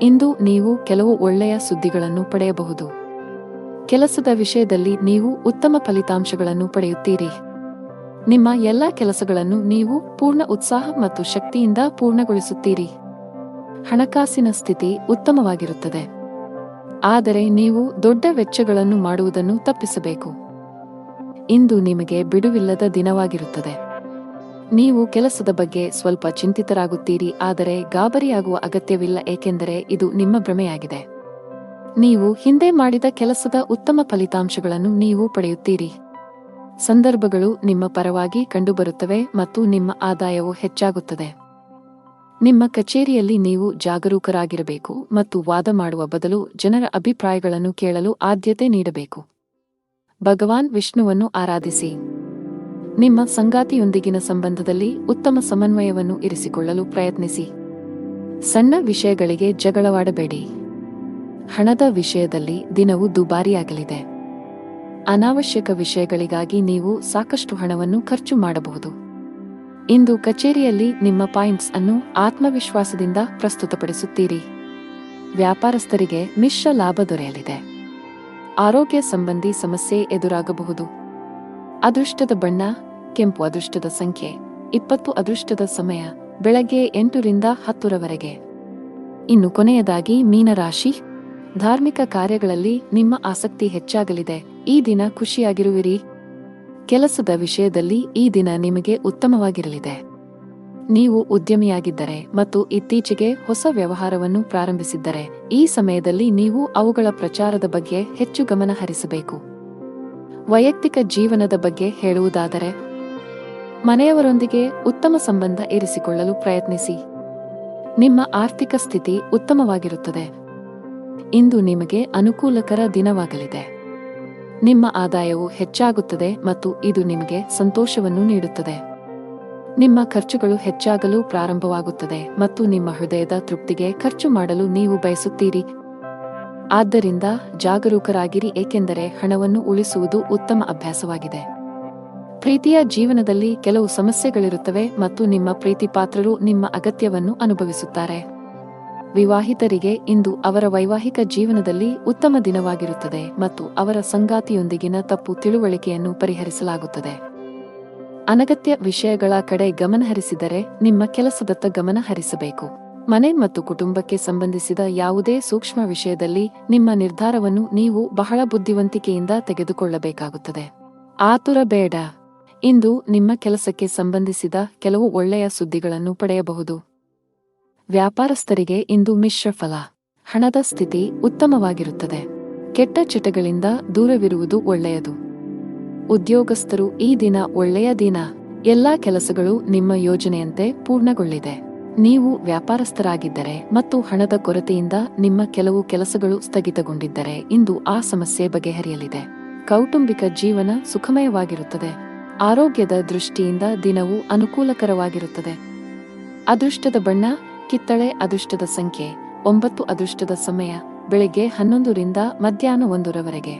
ಇಂದು ನೀವು ಕೆಲವು ಒಳ್ಳೆಯ ಸುದ್ದಿಗಳನ್ನು ಪಡೆಯಬಹುದು. ಕೆಲಸದ ವಿಷಯದಲ್ಲಿ ನೀವು ಉತ್ತಮ ಫಲಿತಾಂಶಗಳನ್ನು ಪಡೆಯುತ್ತೀರಿ. ನಿಮ್ಮ ಎಲ್ಲಾ ಕೆಲಸಗಳನ್ನು ನೀವು ಪೂರ್ಣ ಉತ್ಸಾಹ ಮತ್ತು ಶಕ್ತಿಯಿಂದ ಪೂರ್ಣಗೊಳಿಸುತ್ತೀರಿ. ಹಣಕಾಸಿನ ಸ್ಥಿತಿ ಉತ್ತಮವಾಗಿರುತ್ತದೆ. ಆದರೆ ನೀವು ದೊಡ್ಡ ವೆಚ್ಚಗಳನ್ನು ಮಾಡುವುದನ್ನು ತಪ್ಪಿಸಬೇಕು. ಇಂದು ನಿಮಗೆ ಬಿಡುವಿಲ್ಲದ ದಿನವಾಗಿರುತ್ತದೆ. ನೀವು ಕೆಲಸದ ಬಗ್ಗೆ ಸ್ವಲ್ಪ ಚಿಂತಿತರಾಗುತ್ತೀರಿ, ಆದರೆ ಗಾಬರಿಯಾಗುವ ಅಗತ್ಯವಿಲ್ಲ, ಏಕೆಂದರೆ ಇದು ನಿಮ್ಮ ಭ್ರಮೆಯಾಗಿದೆ. ನೀವು ಹಿಂದೆ ಮಾಡಿದ ಕೆಲಸದ ಉತ್ತಮ ಫಲಿತಾಂಶಗಳನ್ನು ನೀವು ಪಡೆಯುತ್ತೀರಿ. ಸಂದರ್ಭಗಳು ನಿಮ್ಮ ಪರವಾಗಿ ಕಂಡುಬರುತ್ತವೆ ಮತ್ತು ನಿಮ್ಮ ಆದಾಯವು ಹೆಚ್ಚಾಗುತ್ತದೆ. ನಿಮ್ಮ ಕಚೇರಿಯಲ್ಲಿ ನೀವು ಜಾಗರೂಕರಾಗಿರಬೇಕು ಮತ್ತು ವಾದ ಮಾಡುವ ಬದಲು ಜನರ ಅಭಿಪ್ರಾಯಗಳನ್ನು ಕೇಳಲು ಆದ್ಯತೆ ನೀಡಬೇಕು. ಭಗವಾನ್ ವಿಷ್ಣುವನ್ನು ಆರಾಧಿಸಿ. ನಿಮ್ಮ ಸಂಗಾತಿಯೊಂದಿಗಿನ ಸಂಬಂಧದಲ್ಲಿ ಉತ್ತಮ ಸಮನ್ವಯವನ್ನು ಇರಿಸಿಕೊಳ್ಳಲು ಪ್ರಯತ್ನಿಸಿ. ಸಣ್ಣ ವಿಷಯಗಳಿಗೆ ಜಗಳವಾಡಬೇಡಿ. ಹಣದ ವಿಷಯದಲ್ಲಿ ದಿನವು ದುಬಾರಿಯಾಗಲಿದೆ. ಅನಾವಶ್ಯಕ ವಿಷಯಗಳಿಗಾಗಿ ನೀವು ಸಾಕಷ್ಟು ಹಣವನ್ನು ಖರ್ಚು ಮಾಡಬಹುದು. ಇಂದು ಕಚೇರಿಯಲ್ಲಿ ನಿಮ್ಮ ಪಾಯಿಂಟ್ಸ್ ಅನ್ನು ಆತ್ಮವಿಶ್ವಾಸದಿಂದ ಪ್ರಸ್ತುತಪಡಿಸುತ್ತೀರಿ. ವ್ಯಾಪಾರಸ್ಥರಿಗೆ ಮಿಶ್ರ ಲಾಭ ದೊರೆಯಲಿದೆ. ಆರೋಗ್ಯ ಸಂಬಂಧಿ ಸಮಸ್ಯೆ ಎದುರಾಗಬಹುದು. ಅದೃಷ್ಟದ ಬಣ್ಣ ಕೆಂಪು. ಅದೃಷ್ಟದ ಸಂಖ್ಯೆ 20. ಅದೃಷ್ಟದ ಸಮಯ ಬೆಳಗ್ಗೆ 8 ರಿಂದ 10 ರವರೆಗೆ. ಇನ್ನು ಕೊನೆಯದಾಗಿ ಮೀನರಾಶಿ. ಧಾರ್ಮಿಕ ಕಾರ್ಯಗಳಲ್ಲಿ ನಿಮ್ಮ ಆಸಕ್ತಿ ಹೆಚ್ಚಾಗಲಿದೆ. ಈ ದಿನ ಖುಷಿಯಾಗಿರುವಿರಿ. ಕೆಲಸದ ವಿಷಯದಲ್ಲಿ ಈ ದಿನ ನಿಮಗೆ ಉತ್ತಮವಾಗಿರಲಿದೆ. ನೀವು ಉದ್ಯಮಿಯಾಗಿದ್ದರೆ ಮತ್ತು ಇತ್ತೀಚೆಗೆ ಹೊಸ ವ್ಯವಹಾರವನ್ನು ಪ್ರಾರಂಭಿಸಿದ್ದರೆ ಈ ಸಮಯದಲ್ಲಿ ನೀವು ಅವುಗಳ ಪ್ರಚಾರದ ಬಗ್ಗೆ ಹೆಚ್ಚು ಗಮನ ಹರಿಸಬೇಕು. ವೈಯಕ್ತಿಕ ಜೀವನದ ಬಗ್ಗೆ ಹೇಳುವುದಾದರೆ ಮನೆಯವರೊಂದಿಗೆ ಉತ್ತಮ ಸಂಬಂಧ ಇರಿಸಿಕೊಳ್ಳಲು ಪ್ರಯತ್ನಿಸಿ. ನಿಮ್ಮ ಆರ್ಥಿಕ ಸ್ಥಿತಿ ಉತ್ತಮವಾಗಿರುತ್ತದೆ. ಇಂದು ನಿಮಗೆ ಅನುಕೂಲಕರ ದಿನವಾಗಲಿದೆ. ನಿಮ್ಮ ಆದಾಯವು ಹೆಚ್ಚಾಗುತ್ತದೆ ಮತ್ತು ಇದು ನಿಮಗೆ ಸಂತೋಷವನ್ನು ನೀಡುತ್ತದೆ. ನಿಮ್ಮ ಖರ್ಚುಗಳು ಹೆಚ್ಚಾಗಲು ಪ್ರಾರಂಭವಾಗುತ್ತದೆ ಮತ್ತು ನಿಮ್ಮ ಹೃದಯದ ತೃಪ್ತಿಗೆ ಖರ್ಚು ಮಾಡಲು ನೀವು ಬಯಸುತ್ತೀರಿ. ಆದ್ದರಿಂದ ಜಾಗರೂಕರಾಗಿರಿ, ಏಕೆಂದರೆ ಹಣವನ್ನು ಉಳಿಸುವುದು ಉತ್ತಮ ಅಭ್ಯಾಸವಾಗಿದೆ. ಪ್ರೀತಿಯ ಜೀವನದಲ್ಲಿ ಕೆಲವು ಸಮಸ್ಯೆಗಳಿರುತ್ತವೆ ಮತ್ತು ನಿಮ್ಮ ಪ್ರೀತಿಪಾತ್ರರು ನಿಮ್ಮ ಅಗತ್ಯವನ್ನು ಅನುಭವಿಸುತ್ತಾರೆ. ವಿವಾಹಿತರಿಗೆ ಇಂದು ಅವರ ವೈವಾಹಿಕ ಜೀವನದಲ್ಲಿ ಉತ್ತಮ ದಿನವಾಗಿರುತ್ತದೆ ಮತ್ತು ಅವರ ಸಂಗಾತಿಯೊಂದಿಗಿನ ತಪ್ಪು ತಿಳುವಳಿಕೆಯನ್ನು ಪರಿಹರಿಸಲಾಗುತ್ತದೆ. ಅನಗತ್ಯ ವಿಷಯಗಳ ಕಡೆ ಗಮನಹರಿಸಿದರೆ ನಿಮ್ಮ ಕೆಲಸದತ್ತ ಗಮನ ಹರಿಸಬೇಕು. ಮನೆ ಮತ್ತು ಕುಟುಂಬಕ್ಕೆ ಸಂಬಂಧಿಸಿದ ಯಾವುದೇ ಸೂಕ್ಷ್ಮ ವಿಷಯದಲ್ಲಿ ನಿಮ್ಮ ನಿರ್ಧಾರವನ್ನು ನೀವು ಬಹಳ ಬುದ್ಧಿವಂತಿಕೆಯಿಂದ ತೆಗೆದುಕೊಳ್ಳಬೇಕಾಗುತ್ತದೆ. ಆತುರ ಬೇಡ. ಇಂದು ನಿಮ್ಮ ಕೆಲಸಕ್ಕೆ ಸಂಬಂಧಿಸಿದ ಕೆಲವು ಒಳ್ಳೆಯ ಸುದ್ದಿಗಳನ್ನು ಪಡೆಯಬಹುದು. ವ್ಯಾಪಾರಸ್ಥರಿಗೆ ಇಂದು ಮಿಶ್ರ ಫಲ. ಹಣದ ಸ್ಥಿತಿ ಉತ್ತಮವಾಗಿರುತ್ತದೆ. ಕೆಟ್ಟ ಚಟಗಳಿಂದ ದೂರವಿರುವುದು ಒಳ್ಳೆಯದು. ಉದ್ಯೋಗಸ್ಥರು ಈ ದಿನ ಒಳ್ಳೆಯ ದಿನ. ಎಲ್ಲಾ ಕೆಲಸಗಳು ನಿಮ್ಮ ಯೋಜನೆಯಂತೆ ಪೂರ್ಣಗೊಳ್ಳಿದೆ. ನೀವು ವ್ಯಾಪಾರಸ್ಥರಾಗಿದ್ದರೆ ಮತ್ತು ಹಣದ ಕೊರತೆಯಿಂದ ನಿಮ್ಮ ಕೆಲವು ಕೆಲಸಗಳು ಸ್ಥಗಿತಗೊಂಡಿದ್ದರೆ ಇಂದು ಆ ಸಮಸ್ಯೆ ಬಗೆಹರಿಯಲಿದೆ. ಕೌಟುಂಬಿಕ ಜೀವನ ಸುಖಮಯವಾಗಿರುತ್ತದೆ. ಆರೋಗ್ಯದ ದೃಷ್ಟಿಯಿಂದ ದಿನವು ಅನುಕೂಲಕರವಾಗಿರುತ್ತದೆ. ಅದೃಷ್ಟದ ಬಣ್ಣ ಕಿತ್ತಳೆ. ಅದೃಷ್ಟದ ಸಂಖ್ಯೆ 9. ಅದೃಷ್ಟದ ಸಮಯ ಬೆಳಿಗ್ಗೆ 11 ರಿಂದ ಮಧ್ಯಾಹ್ನ 1 ರವರೆಗೆ.